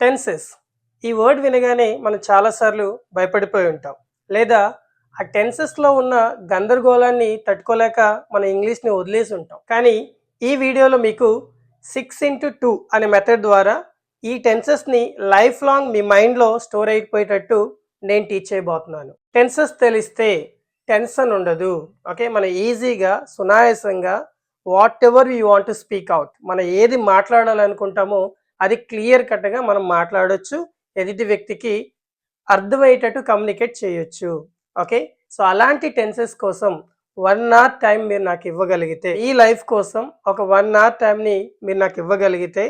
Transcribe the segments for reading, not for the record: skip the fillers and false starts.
Tenses ఈ word వినగానే మనం చాలాసార్లు భయపడిపోయి ఉంటాం, లేదా ఆ టెన్సెస్లో ఉన్న గందరగోళాన్ని తట్టుకోలేక మన ఇంగ్లీష్ని వదిలేసి ఉంటాం. కానీ ఈ వీడియోలో మీకు 6x2 అనే మెథడ్ ద్వారా ఈ టెన్సెస్ని లైఫ్ లాంగ్ మీ మైండ్లో స్టోర్ అయిపోయేటట్టు నేను టీచ్ చేయబోతున్నాను. టెన్సెస్ తెలిస్తే టెన్షన్ ఉండదు. ఓకే, మనం ఈజీగా సునాయాసంగా what ever you want to speak out, మనం ఏది మాట్లాడాలనుకుంటామో అది క్లియర్ కట్గా మనం మాట్లాడొచ్చు, ఎదుటి వ్యక్తికి అర్థమయ్యేటట్టు కమ్యూనికేట్ చేయొచ్చు. ఓకే, సో అలాంటి టెన్సెస్ కోసం 1 hour టైం మీరు నాకు ఇవ్వగలిగితే, ఈ లైఫ్ కోసం ఒక 1 hour టైంని మీరు నాకు ఇవ్వగలిగితే,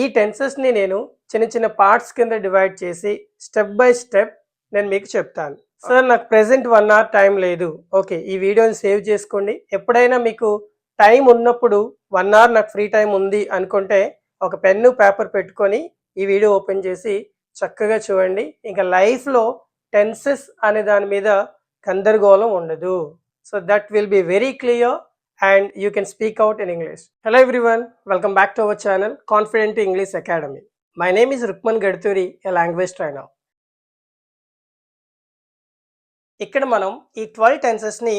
ఈ టెన్సెస్ని నేను చిన్న చిన్న పార్ట్స్ కింద డివైడ్ చేసి స్టెప్ బై స్టెప్ నేను మీకు చెప్తాను. సార్ నాకు ప్రెసెంట్ 1 hour టైం లేదు. ఓకే, ఈ వీడియోని సేవ్ చేసుకోండి. ఎప్పుడైనా మీకు టైం ఉన్నప్పుడు 1 hour నాకు ఫ్రీ టైం ఉంది అనుకుంటే ఒక పెన్ను పేపర్ పెట్టుకొని ఈ వీడియో ఓపెన్ చేసి చక్కగా చూడండి. ఇంకా లైఫ్లో టెన్సెస్ అనే దాని మీద గందరగోళం ఉండదు. So that will be very clear and you can speak out in English. Hello everyone, welcome back to our channel Confident English Academy. My name is Rukman Gadturi, a language trainer. ఇక్కడ మనం ఈ 12 tenses ని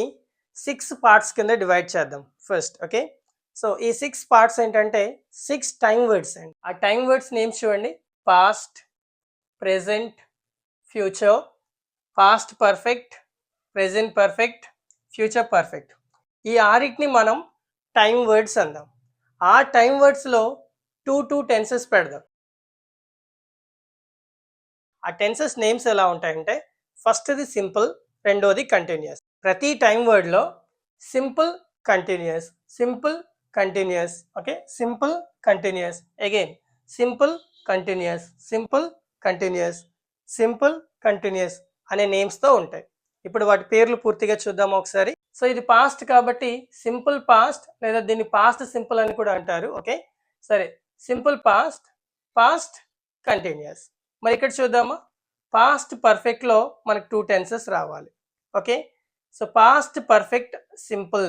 6 parts కింద divide చేద్దాం first. Okay, so ఈ 6 parts ఏంటంటే 6 time words అండి. ఆ టైం వర్డ్స్ నేమ్స్ చూడండి: past, present, future, past perfect, present perfect, future perfect. ఈ ఆరిటిని మనం టైం వర్డ్స్ అందాం. ఆ టైం వర్డ్స్లో 2 టెన్సెస్ పెడదాం. ఆ టెన్సెస్ నేమ్స్ ఎలా ఉంటాయంటే, ఫస్ట్ది సింపుల్, రెండోది కంటిన్యూస్. ప్రతి టైం వర్డ్లో simple continuous, simple continuous, okay, simple continuous, again simple continuous, simple continuous, simple continuous అనే నేమ్స్తో ఉంటాయి. ఇప్పుడు వాటి పేర్లు పూర్తిగా చూద్దాము ఒకసారి. సో ఇది పాస్ట్ కాబట్టి సింపుల్ పాస్ట్, లేదా దీన్ని పాస్ట్ సింపుల్ అని కూడా అంటారు. ఓకే, సరే, సింపుల్ పాస్ట్, పాస్ట్ కంటిన్యూస్. మరి ఇక్కడ చూద్దామా, పాస్ట్ పర్ఫెక్ట్లో మనకు 2 టెన్సెస్ రావాలి. Okay, so past perfect simple.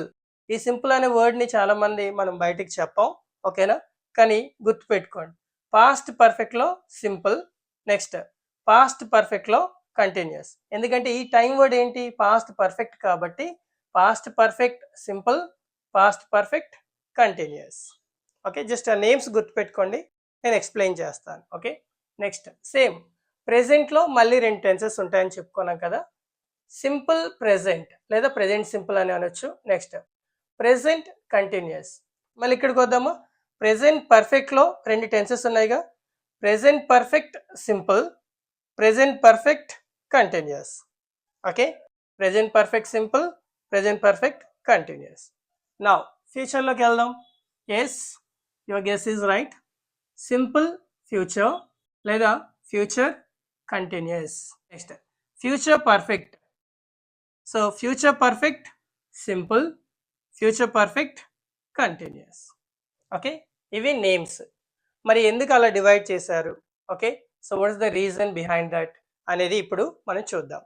ఈ సింపుల్ అనే వర్డ్ని చాలామంది మనం బయటికి చెప్పాం, ఓకేనా, కానీ గుర్తుపెట్టుకోండి, పాస్ట్ పర్ఫెక్ట్లో సింపుల్, నెక్స్ట్ పాస్ట్ పర్ఫెక్ట్లో కంటిన్యూస్. ఎందుకంటే ఈ టైం వర్డ్ ఏంటి, పాస్ట్ పర్ఫెక్ట్ కాబట్టి past perfect simple, past perfect continuous. Okay, just ఆ నేమ్స్ గుర్తుపెట్టుకోండి, నేను ఎక్స్ప్లెయిన్ చేస్తాను. ఓకే, నెక్స్ట్ సేమ్ ప్రెజెంట్లో మళ్ళీ 2 టెన్సెస్ ఉంటాయని చెప్పుకున్నాం కదా, సింపుల్ ప్రెజెంట్ లేదా ప్రెజెంట్ సింపుల్ అని అనొచ్చు. Next present continuous. మళ్ళీ ఇక్కడికి వద్దామా, ప్రెజెంట్ పర్ఫెక్ట్లో 2 టెన్సెస్ ఉన్నాయిగా, present perfect simple, present perfect continuous. Okay, present perfect simple, present perfect continuous. Now ఫ్యూచర్లోకి వెళ్దాం. Yes, your guess is right. Simple future లేదా future continuous. Next future perfect. So future perfect simple, future perfect continuous. Okay, ఇవి names. మరి ఎందుకు అలా divide చేశారు? Okay, so what's the reason behind that అనేది ఇప్పుడు మనం చూద్దాం.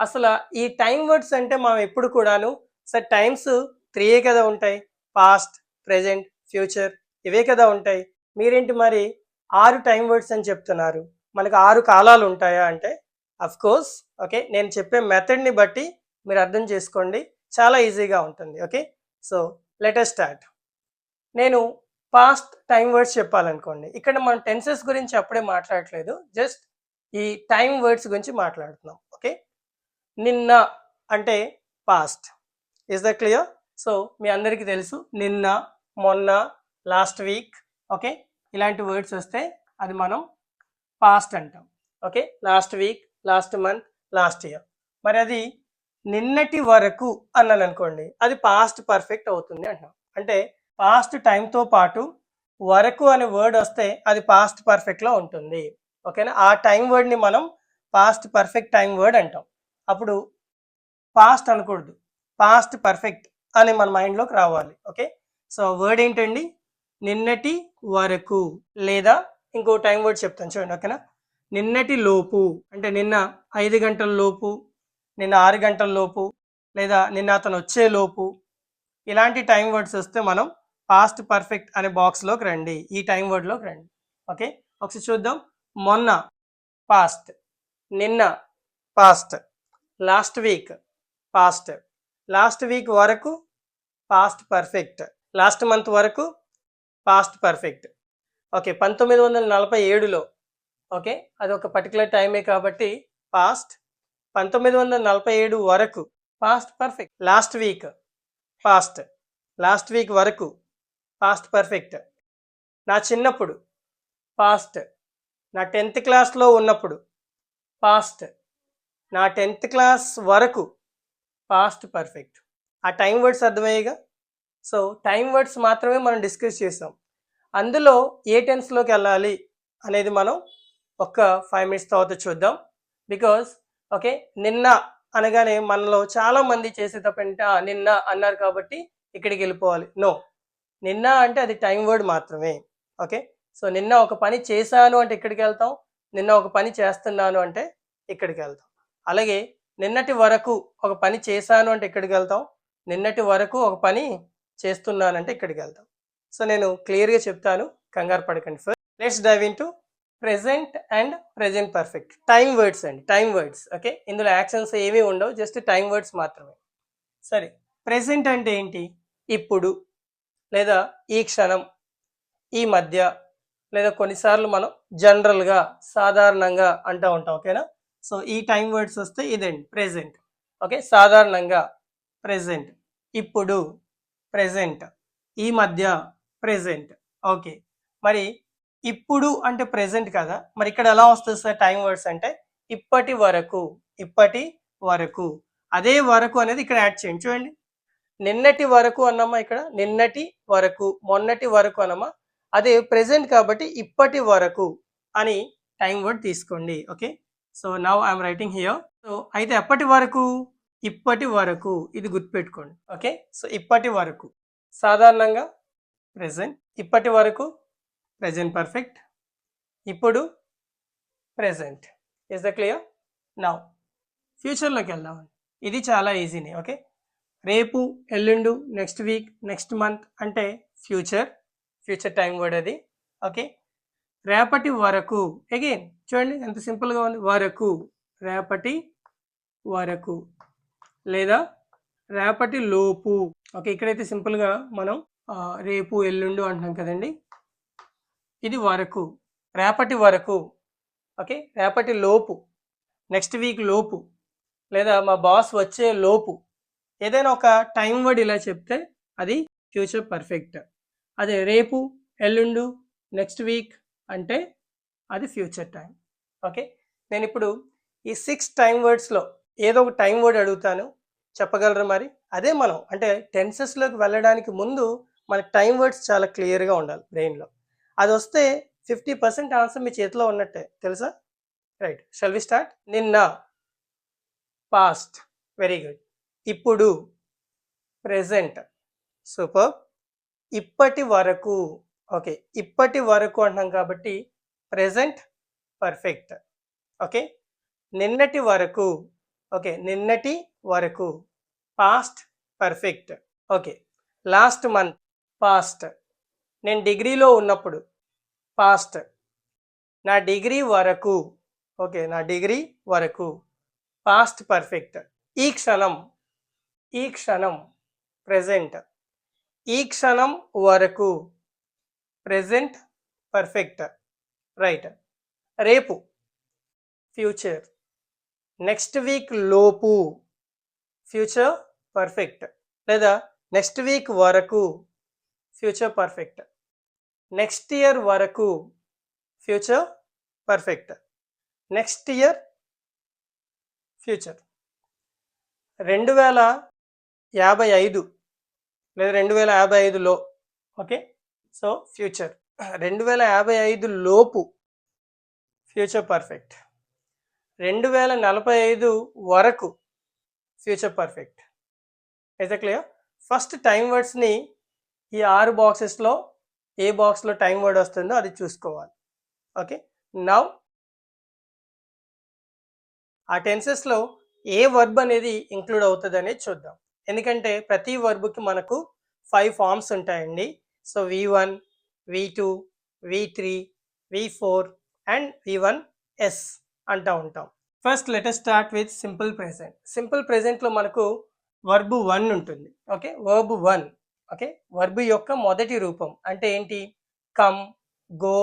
అసలు ఈ టైం వర్డ్స్ అంటే మనం ఎప్పుడు కూడాను సార్ టైమ్స్ 3 కదా ఉంటాయి, పాస్ట్, ప్రెజెంట్, ఫ్యూచర్, ఇవే కదా ఉంటాయి, మీరేంటి మరి 6 టైం వర్డ్స్ అని చెప్తున్నారు, మనకు 6 కాలాలు ఉంటాయా అంటే అఫ్ కోర్స్. ఓకే, నేను చెప్పే మెథడ్ని బట్టి మీరు అర్థం చేసుకోండి, చాలా ఈజీగా ఉంటుంది. Okay, so let us start. నేను పాస్ట్ టైం వర్డ్స్ చెప్పాలనుకోండి, ఇక్కడ మనం టెన్సెస్ గురించి అప్పుడే మాట్లాడట్లేదు, జస్ట్ ఈ టైం వర్డ్స్ గురించి మాట్లాడుతున్నాం. ఓకే, నిన్న అంటే past, is that clear? So మీ అందరికీ తెలుసు, నిన్న, మొన్న, లాస్ట్ వీక్, ఓకే, ఇలాంటి వర్డ్స్ వస్తే అది మనం పాస్ట్ అంటాం. Okay, last week, last month, last year. మరి అది నిన్నటి వరకు అన్నాను అనుకోండి, అది పాస్ట్ పర్ఫెక్ట్ అవుతుంది అంటాం. అంటే పాస్ట్ టైంతో పాటు వరకు అనే వర్డ్ వస్తే అది పాస్ట్ పర్ఫెక్ట్లో ఉంటుంది. ఓకేనా, ఆ టైం వర్డ్ని మనం పాస్ట్ పర్ఫెక్ట్ టైం వర్డ్ అంటాం. అప్పుడు పాస్ట్ అనకూడదు, పాస్ట్ పర్ఫెక్ట్ అని మన మైండ్లోకి రావాలి. ఓకే, సో వర్డ్ ఏంటండి, నిన్నటి వరకు, లేదా ఇంకో టైం వర్డ్ చెప్తాను చూడండి. ఓకేనా, నిన్నటి లోపు అంటే నిన్న 5 గంటల లోపు, నిన్న 6 గంటల లోపు, లేదా నిన్న అతను వచ్చే లోపు, ఇలాంటి టైం వర్డ్స్ వస్తే మనం పాస్ట్ పర్ఫెక్ట్ అనే బాక్స్లోకి రండి, ఈ టైం వర్డ్లోకి రండి. ఓకే, ఒకసారి చూద్దాం. మొన్న పాస్ట్, నిన్న past, last week past, last week వరకు పాస్ట్ పర్ఫెక్ట్, లాస్ట్ మంత్ వరకు పాస్ట్ పర్ఫెక్ట్. ఓకే, 1947లో, ఓకే అది ఒక పర్టికులర్ టైమే కాబట్టి పాస్ట్. 1947 వరకు past perfect. Last week past, last week వరకు పాస్ట్ పర్ఫెక్ట్. నా చిన్నప్పుడు పాస్ట్, నా 10th క్లాస్లో ఉన్నప్పుడు పాస్ట్, నా 10th క్లాస్ వరకు పాస్ట్ పర్ఫెక్ట్. ఆ టైం వర్డ్స్ అర్థమయ్యేగా. సో టైం వర్డ్స్ మాత్రమే మనం డిస్కస్ చేసాం. అందులో ఏ టెన్స్లోకి వెళ్ళాలి అనేది మనం ఒక 5 minutes తర్వాత చూద్దాం. బికాస్ ఓకే, నిన్న అనగానే మనలో చాలా మంది చేసేటప్పుడు నిన్న అన్నారు కాబట్టి ఇక్కడికి వెళ్ళిపోవాలి. నో, నిన్న అంటే అది టైం వర్డ్ మాత్రమే. ఓకే, సో నిన్న ఒక పని చేశాను అంటే ఇక్కడికి వెళ్తాం, నిన్న ఒక పని చేస్తున్నాను అంటే ఇక్కడికి వెళ్తాం. అలాగే నిన్నటి వరకు ఒక పని చేశాను అంటే ఇక్కడికి వెళ్తాం, నిన్నటి వరకు ఒక పని చేస్తున్నానంటే ఇక్కడికి వెళ్తాం. సో నేను క్లియర్గా చెప్తాను, కంగారు పడకండి. First let's dive in to present and present perfect. Time words అండి, టైం వర్డ్స్. ఓకే, ఇందులో యాక్షన్స్ ఏమీ ఉండవు, జస్ట్ టైం వర్డ్స్ మాత్రమే. సరే, ప్రెజెంట్ అంటే ఏంటి? ఇప్పుడు, లేదా ఈ క్షణం, ఈ మధ్య, లేదా కొన్నిసార్లు మనం జనరల్గా సాధారణంగా అంటూ ఉంటాం. ఓకేనా? సో ఈ టైం వర్డ్స్ వస్తే ఇదండి ప్రెజెంట్. ఓకే, సాధారణంగా ప్రెజెంట్, ఇప్పుడు ప్రెజెంట్, ఈ మధ్య ప్రెజెంట్. ఓకే, మరి ఇప్పుడు అంటే ప్రెజెంట్ కదా, మరి ఇక్కడ ఎలా వస్తుంది సార్ టైం వర్డ్స్ అంటే? ఇప్పటి వరకు, ఇప్పటి వరకు. అదే వరకు అనేది ఇక్కడ యాడ్ చేయండి. చూడండి, నిన్నటి వరకు అన్నమా, ఇక్కడ నిన్నటి వరకు, మొన్నటి వరకు అన్నమా. అదే ప్రెజెంట్ కాబట్టి ఇప్పటి వరకు అని టైం వర్డ్ తీసుకోండి. Okay, so now I'm writing here. So అయితే ఎప్పటి వరకు? ఇప్పటి వరకు, ఇది గుర్తుపెట్టుకోండి. ఓకే, సో ఇప్పటి వరకు సాధారణంగా ప్రెజెంట్, ఇప్పటి వరకు ప్రెజెంట్ పర్ఫెక్ట్, ఇప్పుడు present. Is the clear? Now ఫ్యూచర్లోకి వెళ్దాం. ఇది చాలా ఈజీనే. ఓకే, రేపు, ఎల్లుండు, నెక్స్ట్ వీక్, నెక్స్ట్ మంత్ అంటే ఫ్యూచర్, ఫ్యూచర్ టైం వర్డ్ అది. ఓకే, రేపటి వరకు, అగైన్ చూడండి ఎంత సింపుల్గా ఉంది, వరకు, రేపటి వరకు, లేదా రేపటి లోపు. ఓకే, ఇక్కడైతే సింపుల్గా మనం రేపు, ఎల్లుండు అంటున్నాం కదండి, ఇది వరకు, రేపటి వరకు. ఓకే, రేపటి లోపు, నెక్స్ట్ వీక్ లోపు, లేదా మా బాస్ వచ్చే లోపు. ఏదైనా ఒక టైం వర్డ్ ఇలా చెప్తే అది ఫ్యూచర్ పర్ఫెక్ట్. అదే రేపు, ఎల్లుండు, నెక్స్ట్ వీక్ అంటే అది ఫ్యూచర్ టైం. ఓకే, నేను ఇప్పుడు ఈ 6 టైం వర్డ్స్లో ఏదో ఒక టైం వర్డ్ అడుగుతాను, చెప్పగలరు మరి? అదే మనం అంటే టెన్సెస్లోకి వెళ్ళడానికి ముందు మన టైం వర్డ్స్ చాలా క్లియర్గా ఉండాలి బ్రెయిన్లో. అది వస్తే 50% ఆన్సర్ మీ చేతిలో ఉన్నట్టే, తెలుసా? Right, shall we start? నిన్న పాస్ట్, వెరీ గుడ్. ఇప్పుడు ప్రెజెంట్, సూపర్. ఇప్పటి వరకు, ఓకే ఇప్పటి వరకు అంటున్నాం కాబట్టి ప్రెజెంట్ పర్ఫెక్ట్. ఓకే, నిన్నటి వరకు, ఓకే నిన్నటి వరకు past perfect. Okay, last month past, నేను డిగ్రీలో ఉన్నప్పుడు పాస్ట్, నా డిగ్రీ వరకు, ఓకే నా డిగ్రీ వరకు పాస్ట్ పర్ఫెక్ట్. ఈ క్షణం, ఈ క్షణం ప్రెజెంట్, ఈ క్షణం వరకు ప్రెజెంట్ పర్ఫెక్ట్. రైట్, రేపు ఫ్యూచర్, నెక్స్ట్ వీక్ లోపు ఫ్యూచర్ పర్ఫెక్ట్, లేదా నెక్స్ట్ వీక్ వరకు ఫ్యూచర్ పర్ఫెక్ట్, నెక్స్ట్ ఇయర్ వరకు future perfect, next year future. 2055 లేదా 2055లో. ఓకే, సో ఫ్యూచర్ 2055 లోపు ఫ్యూచర్ పర్ఫెక్ట్, 2045 వరకు ఫ్యూచర్ పర్ఫెక్ట్. అయితే క్లియర్? ఫస్ట్ టైం వర్డ్స్ని ఈ 6 బాక్సెస్లో ఏ బాక్స్లో టైం వర్డ్ వస్తుందో అది చూసుకోవాలి. ఓకే, నౌ ఆ టెన్సెస్లో ఏ వర్బ్ అనేది ఇంక్లూడ్ అవుతుంది అనేది చూద్దాం. ఎందుకంటే ప్రతి వర్బ్కి మనకు 5 ఫార్మ్స్ ఉంటాయండి. So V1, V2, V3, V4 and V1s అంటూ ఉంటాం. First let us start with simple present. Simple ప్రెజెంట్లో మనకు వర్బ్ 1 ఉంటుంది. Okay, verb 1. ఓకే, వర్బ్ యొక్క మొదటి రూపం అంటే ఏంటి? Come, go,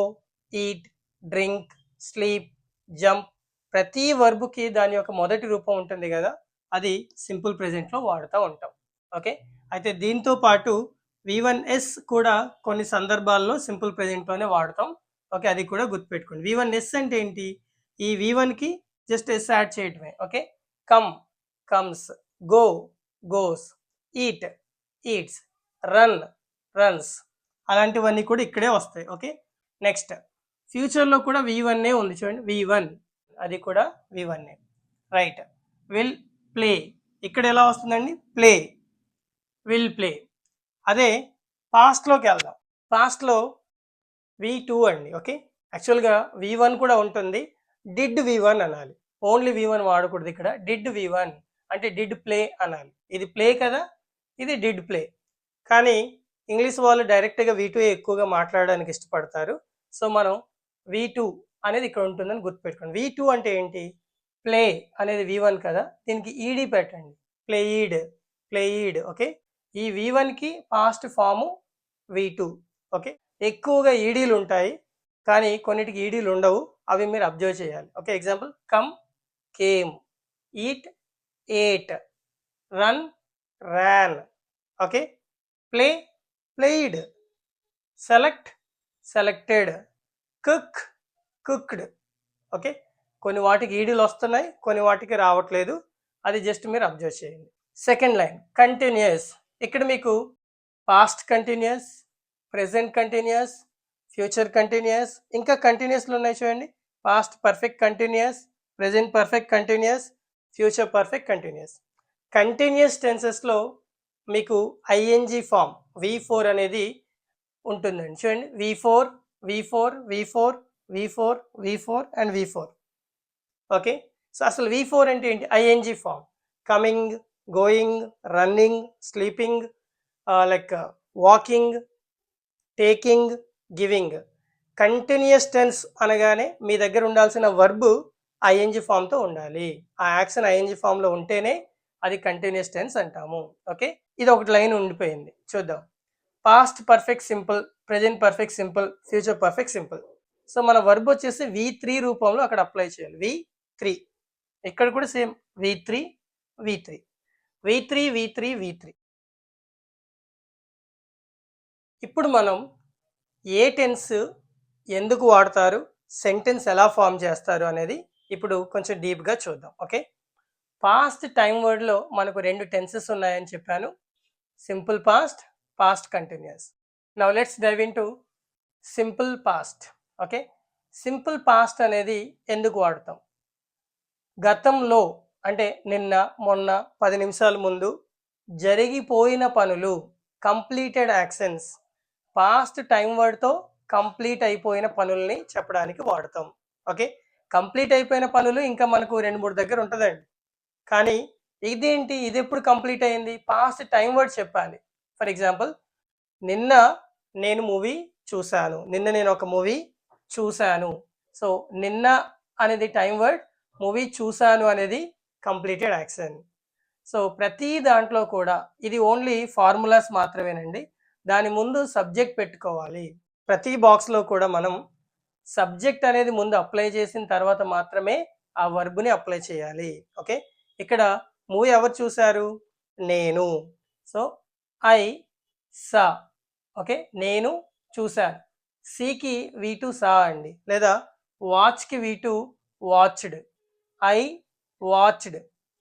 eat, drink, sleep, jump. ప్రతి వర్బ్కి దాని యొక్క మొదటి రూపం ఉంటుంది కదా, అది సింపుల్ ప్రెజెంట్లో వాడుతూ ఉంటాం. ఓకే, అయితే దీంతో పాటు V1s కూడా కొన్ని సందర్భాల్లో సింపుల్ ప్రెజెంట్లోనే వాడతాం. ఓకే, అది కూడా గుర్తుపెట్టుకోండి. V1s అంటే ఏంటి? ఈ V1కి జస్ట్ ఎస్ యాడ్ చేయటమే. Okay, come, comes, go, goes, eat, eats, run, runs. అలాంటివన్నీ కూడా ఇక్కడే వస్తాయి. ఓకే, నెక్స్ట్ ఫ్యూచర్లో కూడా V1ఏ ఉంది చూడండి, V1, అది కూడా V1ఏ. రైట్, విల్ ప్లే, ఇక్కడ ఎలా వస్తుందండి? Play, will play. అదే పాస్ట్లోకి వెళ్దాం. పాస్ట్లో V2 అండి. ఓకే, యాక్చువల్గా V1 కూడా ఉంటుంది. డిడ్ V1 అనాలి, ఓన్లీ V1 వాడకూడదు ఇక్కడ. డిడ్ V1 అంటే డిడ్ ప్లే అనాలి. ఇది ప్లే కదా, ఇది డిడ్ ప్లే. కానీ ఇంగ్లీష్ వాళ్ళు డైరెక్ట్గా V2 ఎక్కువగా మాట్లాడడానికి ఇష్టపడతారు. సో మనం V2 అనేది ఇక్కడ ఉంటుందని గుర్తుపెట్టుకోండి. V2 అంటే ఏంటి? ప్లే అనేది V1 కదా, దీనికి ఈడి పెట్టండి, ప్లేయిడ్, ప్లేయిడ్. ఓకే, ఈ V1కి పాస్ట్ ఫాము V2. ఓకే, ఎక్కువగా ఈడీలు ఉంటాయి కానీ కొన్నిటికి ఈడీలు ఉండవు, అవి మీరు అబ్జర్వ్ చేయాలి. Okay, example come, came, eat, ate, run, ran. Okay, play, played, select, selected, cook, cooked. Okay, కొన్ని వాటికి ఈడీలు వస్తున్నాయి, కొన్ని వాటికి రావట్లేదు, అది జస్ట్ మీరు అబ్జర్వ్ చేయండి. Second line continuous. ఇక్కడ మీకు past continuous, present continuous, future continuous, ఇంకా కంటిన్యూస్లు ఉన్నాయి చూడండి. Past perfect continuous, present perfect continuous, future perfect continuous. Continuous టెన్సెస్లో మీకు ఐఎన్జీ ఫామ్ V4 అనేది ఉంటుందండి. చూడండి, V4, V4, V4, V4, V4 and V4. Okay, so అసలు V4 అంటే ఏంటి? ING form. Coming, going, running, sleeping, like walking, taking, giving. Continuous tense అనగానే మీ దగ్గర ఉండాల్సిన వర్బ్ ఐఎన్జీ ఫామ్తో ఉండాలి. ఆ యాక్షన్ ఐఎన్జీ ఫామ్లో ఉంటేనే అది కంటిన్యూస్ టెన్స్ అంటాము. ఓకే, ఇది ఒకటి లైన్ ఉండిపోయింది, చూద్దాం. Past perfect simple, present perfect simple, future perfect simple. So మన వర్బ్ వచ్చేసి V3 రూపంలో అక్కడ అప్లై చేయాలి. V3, ఇక్కడ కూడా same V3, V3, V3, V3, V3. ఇప్పుడు మనం ఏ టెన్స్ ఎందుకు వాడతారు, సెంటెన్స్ ఎలా ఫామ్ చేస్తారు అనేది ఇప్పుడు కొంచెం డీప్గా చూద్దాం. ఓకే, పాస్ట్ టైం వర్డ్లో మనకు 2 టెన్సెస్ ఉన్నాయని చెప్పాను, simple past, past continuous. Now let's dive in to simple past. Okay, simple past అనేది ఎందుకు వాడతాం? గతంలో అంటే నిన్న, మొన్న, 10 నిమిషాల ముందు జరిగిపోయిన పనులు, కంప్లీటెడ్ యాక్షన్స్, పాస్ట్ టైం వర్డ్తో కంప్లీట్ అయిపోయిన పనుల్ని చెప్పడానికి వాడతాం. ఓకే, కంప్లీట్ అయిపోయిన పనులు ఇంకా మనకు 2-3 దగ్గర ఉంటుందండి, కానీ ఇదేంటి, ఇది ఎప్పుడు కంప్లీట్ అయింది? పాస్ట్ టైం వర్డ్ చెప్పాలి. ఫర్ ఎగ్జాంపుల్, నిన్న నేను మూవీ చూశాను, నిన్న నేను ఒక మూవీ చూశాను. సో నిన్న అనేది టైం వర్డ్, మూవీ చూశాను అనేది కంప్లీటెడ్ యాక్షన్. సో ప్రతి దాంట్లో కూడా ఇది ఓన్లీ ఫార్ములాస్ మాత్రమేనండి, దాని ముందు సబ్జెక్ట్ పెట్టుకోవాలి. ప్రతి బాక్స్లో కూడా మనం సబ్జెక్ట్ అనేది ముందు అప్లై చేసిన తర్వాత మాత్రమే ఆ వర్బ్ని అప్లై చేయాలి. ఓకే, ఇక్కడ మూవీ ఎవరు చూశారు? నేను. So I saw. ఓకే, నేను చూశాను. సికి V2 సా అండి, లేదా వాచ్కి V2 watched, I watched.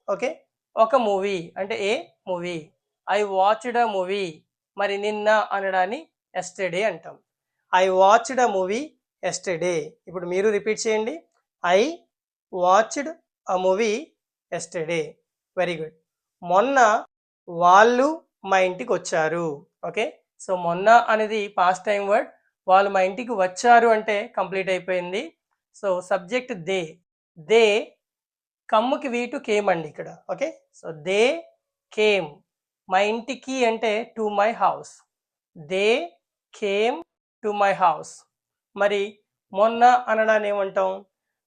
Okay, ఒక మూవీ అంటే a movie, I watched a movie. మరి నిన్న అనడాన్ని ఎస్టర్డే అంటాం, I watched a movie yesterday. ఇప్పుడు మీరు రిపీట్ చేయండి, I watched a movie yesterday. Very good. మొన్న వాళ్ళు మా ఇంటికి వచ్చారు. ఓకే, సో మొన్న అనేది పాస్ట్ టైం వర్డ్, వాళ్ళు మా ఇంటికి వచ్చారు అంటే కంప్లీట్ అయిపోయింది. సో సబ్జెక్ట్ దే, దే, కమ్ముకి V2 కేమ్ అండి ఇక్కడ. ఓకే, సో దే కేమ్, మా ఇంటికి అంటే to my house, they came to my house. మరి మొన్న అనడాన్ని ఏమంటాం?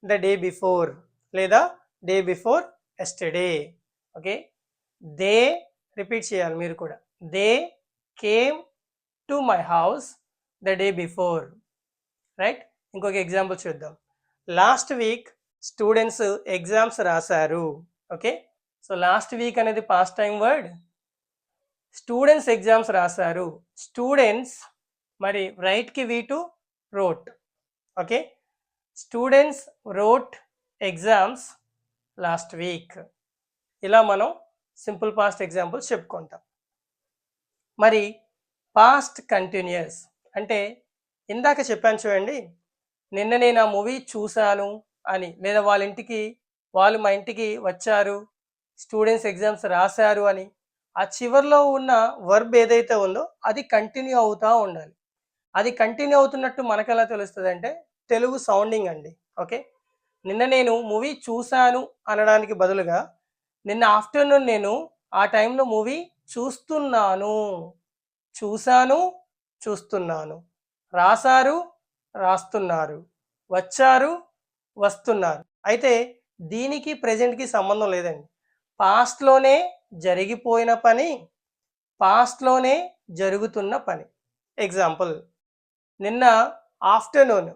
ద డే బిఫోర్ లేదా day before yesterday. Okay, they repeat చేయాలి మీరు కూడా. They came to my house the day before. Right. ఇంకొక ఎగ్జాంపుల్ చూద్దాం. లాస్ట్ వీక్ స్టూడెంట్స్ ఎగ్జామ్స్ రాశారు. ఓకే, సో లాస్ట్ వీక్ అనేది past time word. Students exams రాశారు. Students మరి రైట్కి V two wrote. Okay, students wrote exams last week. ఇలా మనం simple past examples చెప్పుకుంటాం. మరి పాస్ట్ కంటిన్యూస్ అంటే ఇందాక చెప్పాను చూడండి, నిన్న నేను ఆ మూవీ చూశాను అని, లేదా వాళ్ళు మా ఇంటికి వచ్చారు, స్టూడెంట్స్ ఎగ్జామ్స్ రాశారు అని, ఆ చివరిలో ఉన్న వర్బ్ ఏదైతే ఉందో అది కంటిన్యూ అవుతూ ఉండాలి. అది కంటిన్యూ అవుతున్నట్టు మనకు ఎలా తెలుస్తుంది అంటే తెలుగు సౌండింగ్ అండి. ఓకే, నిన్న నేను మూవీ చూశాను అనడానికి బదులుగా నిన్న ఆఫ్టర్నూన్ నేను ఆ టైంలో మూవీ చూస్తున్నాను, చూశాను, చూస్తున్నాను, రాశారు, రాస్తున్నారు, వచ్చారు, వస్తున్నారు. అయితే దీనికి ప్రెజెంట్కి సంబంధం లేదండి. పాస్ట్లోనే జరిగిపోయిన పని, పాస్ట్లోనే జరుగుతున్న పని. ఎగ్జాంపుల్, నిన్న ఆఫ్టర్నూన్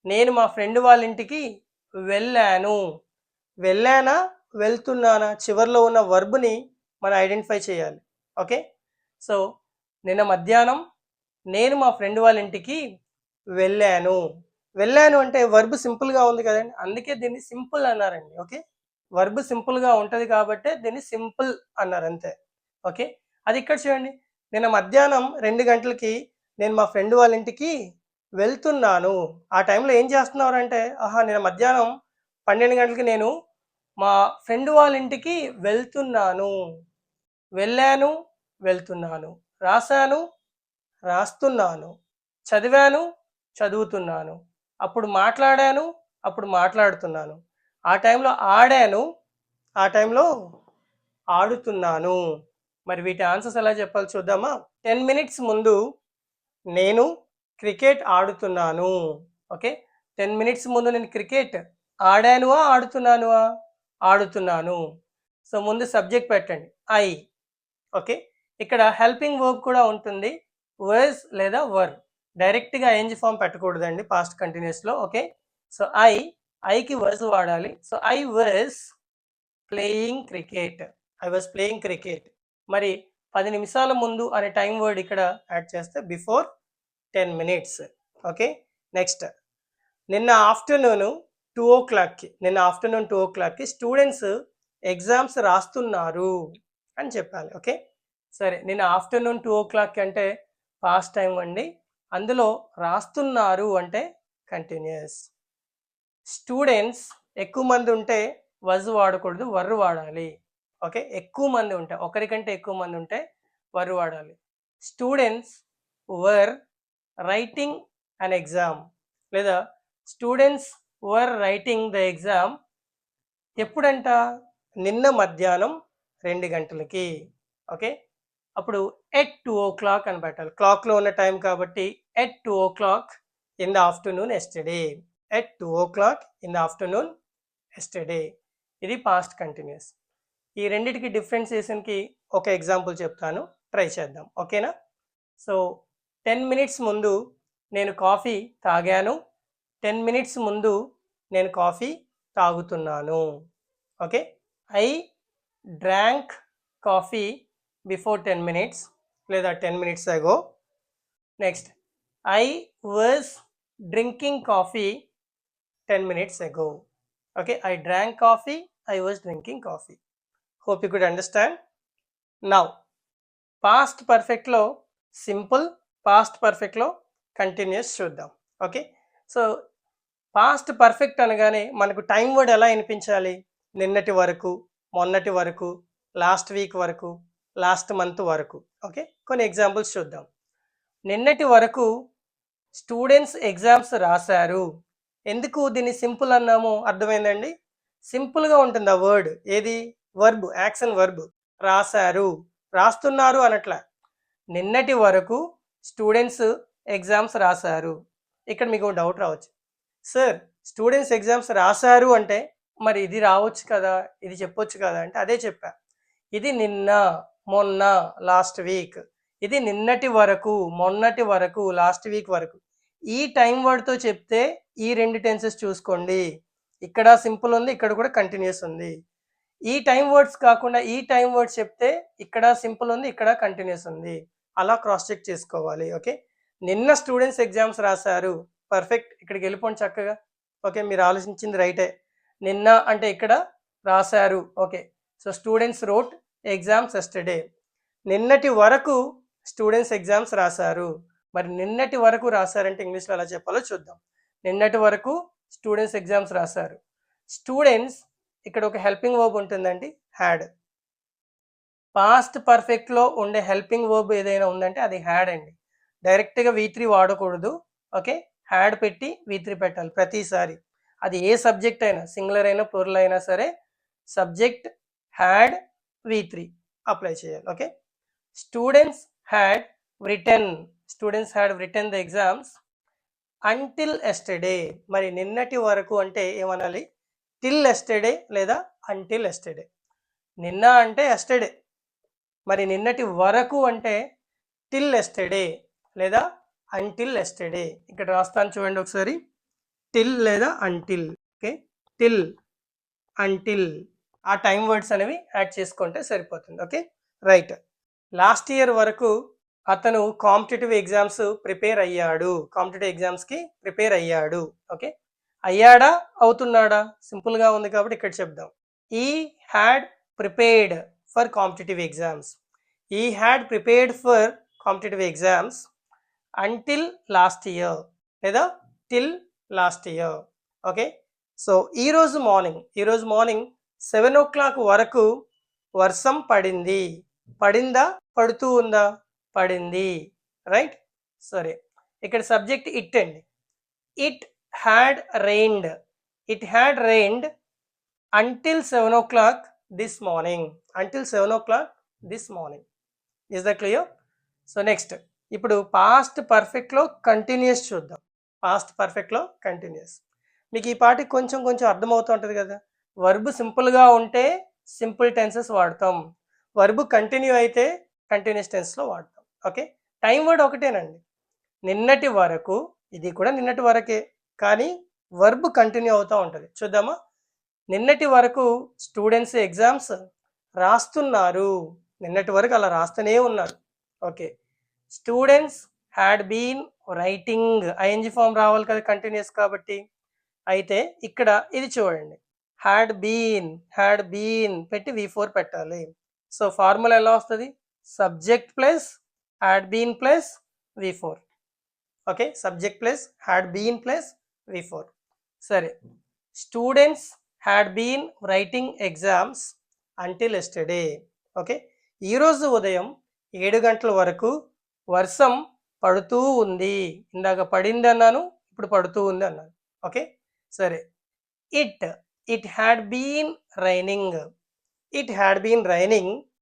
నేను మా ఫ్రెండ్ వాళ్ళ ఇంటికి వెళ్ళాను. వెళ్ళానా, వెళ్తున్నానా, చివరిలో ఉన్న వర్బ్ని మనం ఐడెంటిఫై చేయాలి. ఓకే, సో నిన్న మధ్యాహ్నం నేను మా ఫ్రెండ్ వాళ్ళ ఇంటికి వెళ్ళాను. వెళ్ళాను అంటే వర్బ్ సింపుల్గా ఉంది కదండి, అందుకే దీన్ని సింపుల్ అన్నారండి. ఓకే, వర్బ్ సింపుల్గా ఉంటుంది కాబట్టి దీన్ని సింపుల్ అన్నారు అంతే. ఓకే, అది ఇక్కడ చూడండి, నిన్న మధ్యాహ్నం 2 గంటలకి నేను మా ఫ్రెండ్ వాళ్ళ ఇంటికి వెళ్తున్నాను. ఆ టైంలో ఏం చేస్తున్నారు అంటే, నిన్న మధ్యాహ్నం 12 గంటలకి నేను మా ఫ్రెండ్ వాళ్ళ ఇంటికి వెళ్తున్నాను. వెళ్ళాను, వెళ్తున్నాను, రాశాను, రాస్తున్నాను, చదివాను, చదువుతున్నాను, అప్పుడు మాట్లాడాను, అప్పుడు మాట్లాడుతున్నాను, ఆ టైంలో ఆడాను, ఆ టైంలో ఆడుతున్నాను. మరి వీటి ఆన్సర్స్ ఎలా చెప్పాలి చూద్దామా. 10 minutes ముందు నేను క్రికెట్ ఆడుతున్నాను. ఓకే, 10 minutes ముందు నేను క్రికెట్ ఆడానువా, ఆడుతున్నానువా? ఆడుతున్నాను. సో ముందు సబ్జెక్ట్ పెట్టండి ఐ. ఓకే, ఇక్కడ హెల్పింగ్ వర్బ్ కూడా ఉంటుంది, వర్స్ లేదా వర్. డైరెక్ట్గా ఐఎన్జి ఫామ్ పెట్టకూడదండి పాస్ట్ కంటిన్యూస్లో. ఓకే, సో ఐకి వర్స్ వాడాలి. So I was playing cricket, I was playing cricket. మరి 10 నిమిషాల ముందు అనే టైం వర్డ్ ఇక్కడ యాడ్ చేస్తే బిఫోర్ 10 minutes. ఓకే, నెక్స్ట్, నిన్న ఆఫ్టర్నూన్ 2 o'clockకి, నిన్న ఆఫ్టర్నూన్ 2 o'clockకి స్టూడెంట్స్ ఎగ్జామ్స్ రాస్తున్నారు అని చెప్పాలి. ఓకే, సరే, నిన్న ఆఫ్టర్నూన్ 2 o'clock అంటే పాస్ట్ టైం అండి, అందులో రాస్తున్నారు అంటే కంటిన్యూస్. స్టూడెంట్స్ ఎక్కువ మంది ఉంటే వజ్ వాడకూడదు, వర్రు వాడాలి. ఓకే, ఎక్కువ మంది ఉంటే, ఒకరికంటే ఎక్కువ మంది ఉంటే వర్రు వాడాలి. Students were writing an exam లేదా students were writing the exam ఎప్పుడంట? నిన్న మధ్యాహ్నం 2 గంటలకి. ఓకే, అప్పుడు ఎట్ 2 o'clock అని పెట్టాలి, క్లాక్లో ఉన్న టైం కాబట్టి at 2 o'clock in the afternoon yesterday, at 2 o'clock in the afternoon yesterday. ఇది పాస్ట్ కంటిన్యూస్. ఈ రెండిటికి డిఫరెన్సియేషన్కి ఒక ఎగ్జాంపుల్ చెప్తాను, ట్రై చేద్దాం. ఓకేనా? సో 10 minutes ముందు నేను కాఫీ తాగాను, 10 minutes ముందు నేను కాఫీ తాగుతున్నాను. Okay, I drank coffee before 10 minutes లేదా 10 minutes ago. Next, I was drinking coffee 10 minutes ago. Okay, I drank coffee, I was drinking coffee. Hope you could understand. Now past పర్ఫెక్ట్లో simple, past పర్ఫెక్ట్లో continuous చూద్దాం. Okay, so past perfect అనగానే మనకు time word ఎలా వినిపించాలి? నిన్నటి వరకు, మొన్నటి వరకు, లాస్ట్ వీక్ వరకు, లాస్ట్ మంత్ వరకు. ఓకే, కొన్ని ఎగ్జాంపుల్స్ చూద్దాం. నిన్నటి వరకు స్టూడెంట్స్ ఎగ్జామ్స్ రాశారు. ఎందుకు దీన్ని సింపుల్ అన్నామో అర్థమైందండి. సింపుల్గా ఉంటుంది ఆ వర్డ్. ఏది? Verb, action verb. రాశారు, రాస్తున్నారు అనట్లా. నిన్నటి వరకు స్టూడెంట్స్ ఎగ్జామ్స్ రాశారు. ఇక్కడ మీకు డౌట్ రావచ్చు, సార్ స్టూడెంట్స్ ఎగ్జామ్స్ రాశారు అంటే మరి ఇది రావచ్చు కదా, ఇది చెప్పొచ్చు కదా అంటే అదే చెప్పా. ఇది నిన్న, మొన్న, లాస్ట్ వీక్. ఇది నిన్నటి వరకు, మొన్నటి వరకు, లాస్ట్ వీక్ వరకు. ఈ టైం వర్డ్తో చెప్తే ఈ రెండు టెన్సెస్ చూసుకోండి. ఇక్కడ సింపుల్ ఉంది, ఇక్కడ కూడా కంటిన్యూస్ ఉంది. ఈ టైం వర్డ్స్ కాకుండా ఈ టైం వర్డ్స్ చెప్తే ఇక్కడ సింపుల్ ఉంది, ఇక్కడ కంటిన్యూస్ ఉంది. అలా క్రాస్ చెక్ చేసుకోవాలి. ఓకే, నిన్న స్టూడెంట్స్ ఎగ్జామ్స్ రాశారు, పర్ఫెక్ట్. ఇక్కడికి వెళ్ళిపోండి చక్కగా. ఓకే, మీరు ఆలోచించింది రైటే. నిన్న అంటే ఇక్కడ రాశారు. Okay, so students wrote exams yesterday. నిన్నటి వరకు స్టూడెంట్స్ ఎగ్జామ్స్ రాశారు. మరి నిన్నటి వరకు రాశారంటే ఇంగ్లీష్లో ఎలా చెప్పాలో చూద్దాం. నిన్నటి వరకు స్టూడెంట్స్ ఎగ్జామ్స్ రాశారు. స్టూడెంట్స్ ఇక్కడ ఒక హెల్పింగ్ వర్బ్ ఉంటుందండి, హ్యాడ్. పాస్ట్ పర్ఫెక్ట్లో ఉండే హెల్పింగ్ వర్బ్ ఏదైనా ఉందంటే అది హ్యాడ్ అండి. డైరెక్ట్గా V3 వాడకూడదు. ఓకే, హ్యాడ్ పెట్టి V3 పెట్టాలి ప్రతిసారి. అది ఏ సబ్జెక్ట్ అయినా, సింగులర్ అయినా ప్లూరల్ అయినా సరే, సబ్జెక్ట్ హ్యాడ్ V3 అప్లై చేయాలి. Okay, students had written the exams until yesterday. మరి నిన్నటి వరకు అంటే ఏమనాలి? టిల్ ఎస్టర్డే లేదా అంటిల్ ఎస్టర్డే. నిన్న అంటే ఎస్టర్డే, మరి నిన్నటి వరకు అంటే టిల్ ఎస్టర్డే లేదా అంటిల్ ఎస్టర్డే. ఇక్కడ రాస్తాను చూడండి ఒకసారి, టిల్ లేదా అంటిల్. ఓకే, టిల్, అంటిల్, ఆ టైం వర్డ్స్ అనేవి యాడ్ చేసుకుంటే సరిపోతుంది. Okay, right. లాస్ట్ ఇయర్ వరకు అతను కాంపిటేటివ్ ఎగ్జామ్స్ ప్రిపేర్ అయ్యాడు. కాంపిటేటివ్ ఎగ్జామ్స్కి ప్రిపేర్ అయ్యాడు. ఓకే, అయ్యాడా, అవుతున్నాడా? సింపుల్గా ఉంది కాబట్టి ఇక్కడ చెప్దాం. He had prepared for competitive exams. He had prepared for competitive exams until last year లేదా till last year. Okay, so ఈరోజు మార్నింగ్ 7 o'clock వరకు వర్షం పడింది. పడిందా, పడుతూ ఉందా? పడింది. రైట్, సరే. ఇక్కడ సబ్జెక్ట్ ఇట్ అండి. It had reigned until 7 o'clock this morning. Until 7 o'clock this morning. Is that clear? So next, ఇప్పుడు పాస్ట్ పర్ఫెక్ట్లో కంటిన్యూస్ చూద్దాం. పాస్ట్ పర్ఫెక్ట్లో కంటిన్యూస్ మీకు ఈ పాటికి కొంచెం అర్థమవుతూ ఉంటుంది కదా. వర్బ్ సింపుల్గా ఉంటే సింపుల్ టెన్సెస్ వాడతాం, వర్బ్ కంటిన్యూ అయితే కంటిన్యూస్ టెన్స్లో వాడతాం. ఓకే, టైం వర్డ్ ఒకటేనండి. నిన్నటి వరకు, ఇది కూడా నిన్నటి వరకే, కానీ వర్బ్ కంటిన్యూ అవుతూ ఉంటుంది. చూద్దామా? నిన్నటి వరకు స్టూడెంట్స్ ఎగ్జామ్స్ రాస్తున్నారు. నిన్నటి వరకు అలా రాస్తూనే ఉన్నారు. Okay, students had been writing. ING form రావాలి కదా కంటిన్యూస్ కాబట్టి. అయితే ఇక్కడ ఇది చూడండి, హ్యాడ్ బీన్ పెట్టి V4 పెట్టాలి. సో ఫార్ములా ఎలా వస్తుంది? Subject plus had been plus V4. Okay, subject plus had been plus V4. సరే, students had been writing exams until yesterday. Okay, ఈరోజు ఉదయం 7 గంటల వరకు వర్షం పడుతూ ఉంది. ఇందాక పడింది అన్నాను, ఇప్పుడు పడుతూ ఉంది అన్నాను. ఓకే, సరే. It had been raining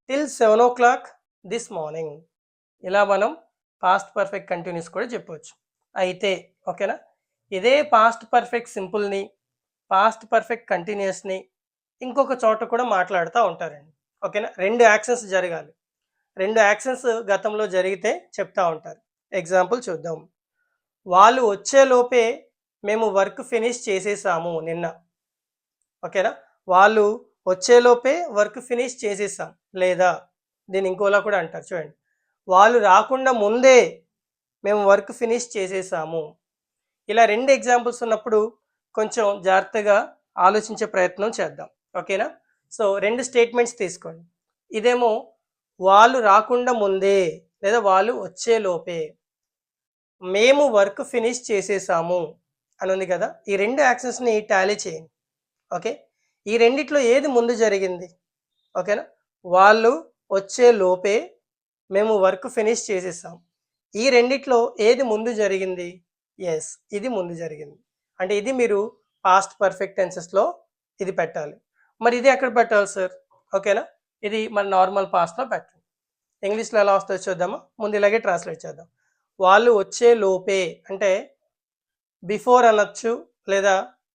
till 7 o'clock this morning. ఇలా మనం పాస్ట్ పర్ఫెక్ట్ కంటిన్యూస్ కూడా చెప్పవచ్చు. అయితే ఓకేనా, ఇదే పాస్ట్ పర్ఫెక్ట్ సింపుల్ని, పాస్ట్ పర్ఫెక్ట్ కంటిన్యూస్ని ఇంకొక చోట కూడా మాట్లాడుతూ ఉంటారండి. ఓకేనా, 2 యాక్షన్స్ జరగాలి. 2 యాక్షన్స్ గతంలో జరిగితే చెప్తా ఉంటారు. ఎగ్జాంపుల్ చూద్దాం. వాళ్ళు వచ్చేలోపే మేము వర్క్ ఫినిష్ చేసేసాము నిన్న. ఓకేనా, వాళ్ళు వచ్చేలోపే వర్క్ ఫినిష్ చేసేసాం. లేదా దీన్ని ఇంకోలా కూడా అంటారు చూడండి, వాళ్ళు రాకుండా ముందే మేము వర్క్ ఫినిష్ చేసేసాము. ఇలా 2 ఎగ్జాంపుల్స్ ఉన్నప్పుడు కొంచెం జాగ్రత్తగా ఆలోచించే ప్రయత్నం చేద్దాం. ఓకేనా, సో 2 స్టేట్మెంట్స్ తీసుకోండి. ఇదేమో వాళ్ళు రాకుండా ముందే లేదా వాళ్ళు వచ్చేలోపే, మేము వర్క్ ఫినిష్ చేసేసాము అని ఉంది కదా. ఈ 2 యాక్షన్స్ని టాలీ చేయండి. ఓకే, ఈ రెండిట్లో ఏది ముందు జరిగింది? ఓకేనా, వాళ్ళు వచ్చే లోపే మేము వర్క్ ఫినిష్ చేసేసాం. ఈ రెండిట్లో ఏది ముందు జరిగింది? ఎస్, ఇది ముందు జరిగింది. అంటే ఇది మీరు పాస్ట్ పర్ఫెక్ట్ టెన్సెస్లో ఇది పెట్టాలి. మరి ఇది ఎక్కడ పెట్టాలి సార్? ఓకేనా, ఇది మన నార్మల్ పాస్ట్లో పెట్టండి. ఇంగ్లీష్లో ఎలా వస్తుందో చూద్దామా? ముందు ఇలాగే ట్రాన్స్లేట్ చేద్దాం. వాళ్ళు వచ్చే లోపే అంటే బిఫోర్ అనొచ్చు లేదా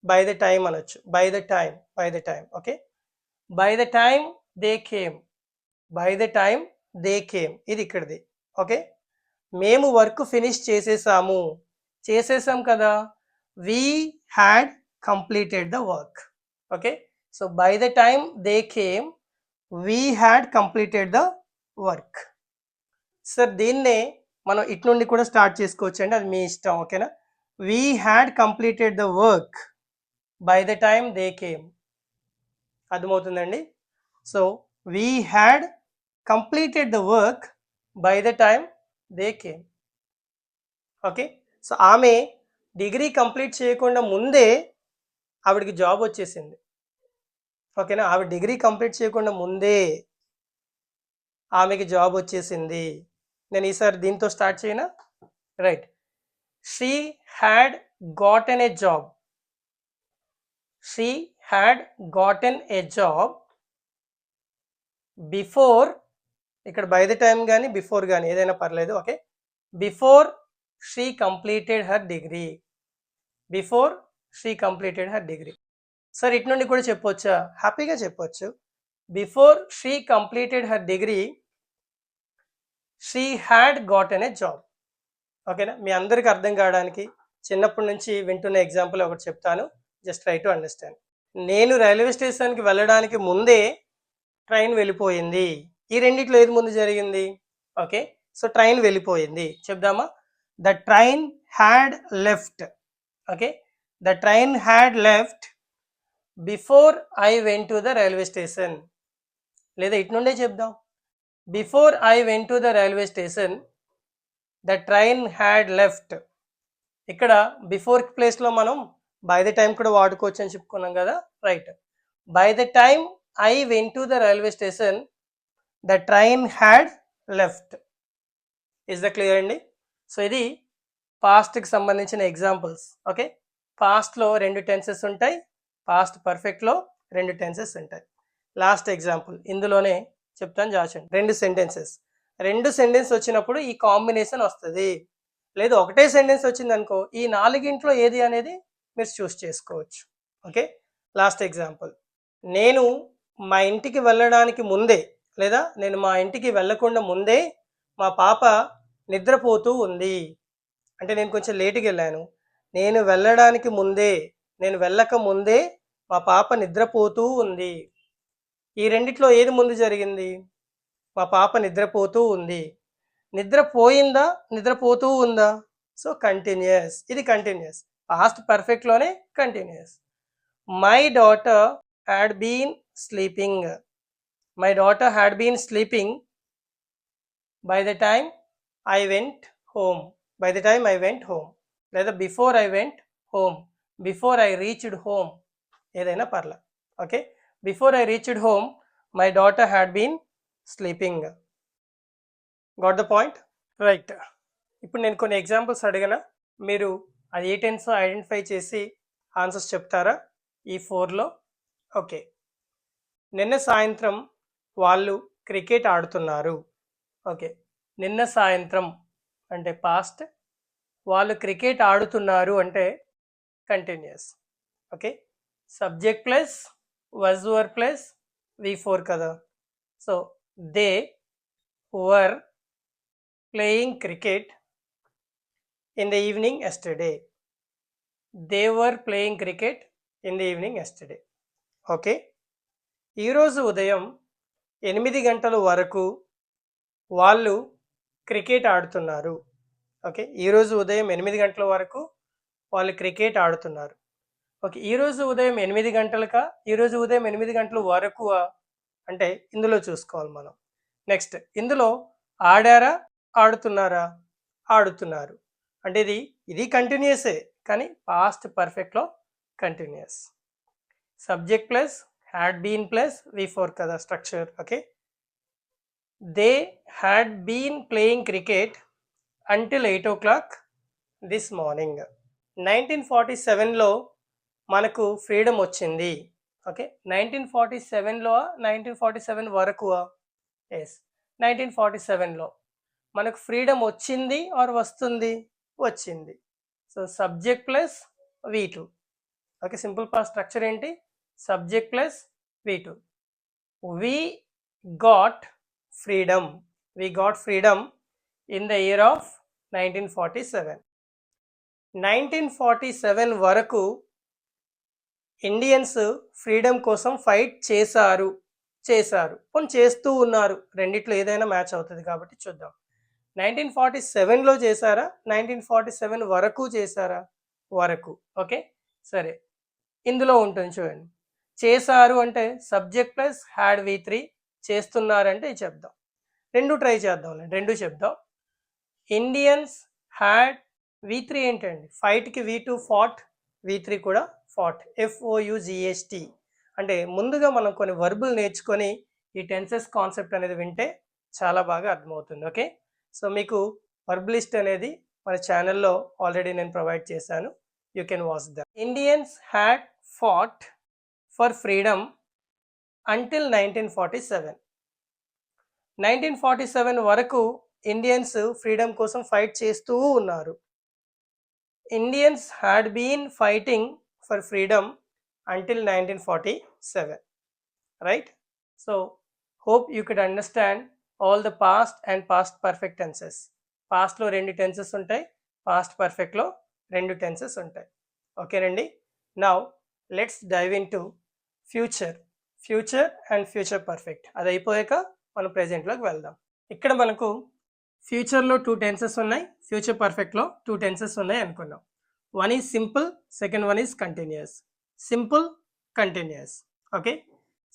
బై ద టైం అనొచ్చు. By the time okay. By the time they came, by the time they came ఇది ఇక్కడిది ఓకే. మేము వర్క్ ఫినిష్ చేసేసాం కదా, we had completed the work okay. So by the time they came we had completed the work. Sir దీన్నే మనం ఇటు నుండి కూడా start చేసుకోవచ్చు అండి, అది మీ ఇష్టం ఓకేనా. We had completed the work by the time they came, అర్థమవుతుందండి. So we had completed the work by the time they came okay. So ఆమె డిగ్రీ కంప్లీట్ చేయకుండా ముందే ఆవిడకి జాబ్ వచ్చేసింది ఓకేనా. ఆవిడ డిగ్రీ కంప్లీట్ చేయకుండా ముందే ఆమెకి జాబ్ వచ్చేసింది. నేను ఈసారి దీంతో స్టార్ట్ చేయనా, right. She had gotten A job, she had gotten A job before, ఇక్కడ బై ద టైం కానీ బిఫోర్ కానీ ఏదైనా పర్లేదు okay. Before she completed her degree, before she completed her degree. Sir ఇటు నుండి కూడా చెప్పొచ్చా, హ్యాపీగా చెప్పొచ్చు. Before she completed her degree she had gotten A job ఓకేనా. మీ అందరికి అర్థం కావడానికి చిన్నప్పటి నుంచి వింటున్న ఎగ్జాంపుల్ ఒకటి చెప్తాను, జస్ట్ ట్రై టు అండర్స్టాండ్. నేను రైల్వే స్టేషన్కి వెళ్ళడానికి ముందే ట్రైన్ వెళ్ళిపోయింది. ఈ రెండిట్లో ఏది ముందు జరిగింది ఓకే. సో ట్రైన్ వెళ్ళిపోయింది చెప్దామా. The train had left okay. The train had left before I went to the railway station, లేదా ఇటు నుండే చెప్దాం. Before I went to the railway station the train had left. ఇక్కడ బిఫోర్ ప్లేస్లో మనం by the time కూడా వాడుకోవచ్చు అని చెప్పుకున్నాం కదా, right. By the time I went to the railway station the train had left. Is the clear అండి. So ఇది పాస్ట్కి సంబంధించిన ఎగ్జాంపుల్స్ ఓకే. పాస్ట్లో 2 టెన్సెస్ ఉంటాయి, పాస్ట్ పర్ఫెక్ట్లో 2 టెన్సెస్ ఉంటాయి. లాస్ట్ ఎగ్జాంపుల్ ఇందులోనే చెప్తాను జాచండి. 2 సెంటెన్స్ వచ్చినప్పుడు ఈ కాంబినేషన్ వస్తుంది, లేదు ఒకటే సెంటెన్స్ వచ్చింది అనుకో ఈ 4గింట్లో ఏది అనేది మీరు చూస్ చేసుకోవచ్చు ఓకే. లాస్ట్ ఎగ్జాంపుల్, నేను మా ఇంటికి వెళ్ళడానికి ముందే, లేదా నేను మా ఇంటికి వెళ్ళకుండా ముందే మా పాప నిద్రపోతూ ఉంది. అంటే నేను కొంచెం లేటుగా వెళ్ళాను, నేను వెళ్ళడానికి ముందే, నేను వెళ్ళక ముందే మా పాప నిద్రపోతూ ఉంది. ఈ రెండిట్లో ఏది ముందు జరిగింది, మా పాప నిద్రపోతూ ఉంది. నిద్రపోయిందా, నిద్రపోతూ ఉందా, సో కంటిన్యూస్, ఇది కంటిన్యూస్. పాస్ట్ పర్ఫెక్ట్లోనే continuous. My daughter had been sleeping, my daughter had been sleeping by the time I went home, by the time I went home, లేదా before I went home, before I reached home, ఏదైనా పర్లే okay. Before I reached home my daughter had been sleeping. Got the point, right. ఇప్పుడు నేను కొన్ని ఎగ్జాంపుల్స్ అడిగినా మీరు అది ఏ టెన్స్ ఐడెంటిఫై చేసి ఆన్సర్స్ చెప్తారా ఈ 4లో ఓకే. నిన్న సాయంత్రం వాళ్ళు క్రికెట్ ఆడుతున్నారు ఓకే. నిన్న సాయంత్రం అంటే పాస్ట్, వాళ్ళు క్రికెట్ ఆడుతున్నారు అంటే continuous okay. Subject plus was were plus V4 కదా. So they were playing cricket in the evening yesterday, they were playing cricket in the evening yesterday okay. ఈరోజు ఉదయం 8 గంటల వరకు వాళ్ళు క్రికెట్ ఆడుతున్నారు ఓకే. ఈరోజు ఉదయం 8 గంటల వరకు వాళ్ళు క్రికెట్ ఆడుతున్నారు ఓకే. ఈరోజు ఉదయం 8 గంటలకా, ఈరోజు ఉదయం 8 గంటల వరకు అంటే ఇందులో చూసుకోవాలి మనం. నెక్స్ట్ ఇందులో ఆడారా, ఆడుతున్నారా, ఆడుతున్నారు అంటే ఇది కంటిన్యూసే కానీ పాస్ట్ పర్ఫెక్ట్లో continuous. Subject plus had been plus V4 కదా structure okay. They had been playing cricket until 8 o'clock this morning. 1947లో మనకు ఫ్రీడమ్ వచ్చింది ఓకే. 1947లో 1947 వరకు ఎస్ 1947లో మనకు ఫ్రీడమ్ వచ్చింది ఆర్ వస్తుంది, వచ్చింది. So subject plus V2. Okay, simple past structure ఏంటి, subject plus V2. We got freedom. We got freedom in the year of 1947. 1947 వరకు ఇండియన్స్ ఫ్రీడమ్ కోసం ఫైట్ చేశారు కొన్ని చేస్తూ ఉన్నారు, రెండిట్లో ఏదైనా మ్యాచ్ అవుతుంది కాబట్టి చూద్దాం. 1947లో చేశారా, 1947 వరకు చేశారా, వరకు. ఓకే సరే, ఇందులో ఉంటుంది చూడండి. చేశారు అంటే సబ్జెక్ట్ ప్లస్ హ్యాడ్ V3, చేస్తున్నారంటే చెప్దాం. రెండు ట్రై చేద్దాం, రెండు చెప్దాం. ఇండియన్స్ హ్యాడ్ V3 ఏంటండి, ఫైట్కి V2 ఫాట్, V3 కూడా ఫాట్, FOUGHT. అంటే ముందుగా మనం కొన్ని వర్బులు నేర్చుకొని ఈ టెన్సెస్ కాన్సెప్ట్ అనేది వింటే చాలా బాగా అర్థమవుతుంది. ఓకే, సో మీకు వర్బ్ లిస్ట్ అనేది మన ఛానల్లో ఆల్రెడీ నేను ప్రొవైడ్ చేశాను, you can watch that. Indians had fought for freedom until 1947. 1947 వరకు ఇండియన్స్ ఫ్రీడమ్ కోసం ఫైట్ చేస్తూ ఉన్నారు. Indians had been fighting for freedom until 1947, right? So hope you could understand all the past and past perfect tenses. Past లో రెండు tenses ఉంటాయి, past perfect లో రెండు tenses ఉంటాయి. ఓకేనండి, now let's dive in to future and future perfect. అది అయిపోయాక మనం ప్రెజెంట్లోకి వెళ్దాం. ఇక్కడ మనకు ఫ్యూచర్లో 2 టెన్సెస్ ఉన్నాయి, ఫ్యూచర్ పర్ఫెక్ట్లో 2 టెన్సెస్ ఉన్నాయి అనుకున్నాం. One is simple, second one is continuous. Simple, continuous. Okay,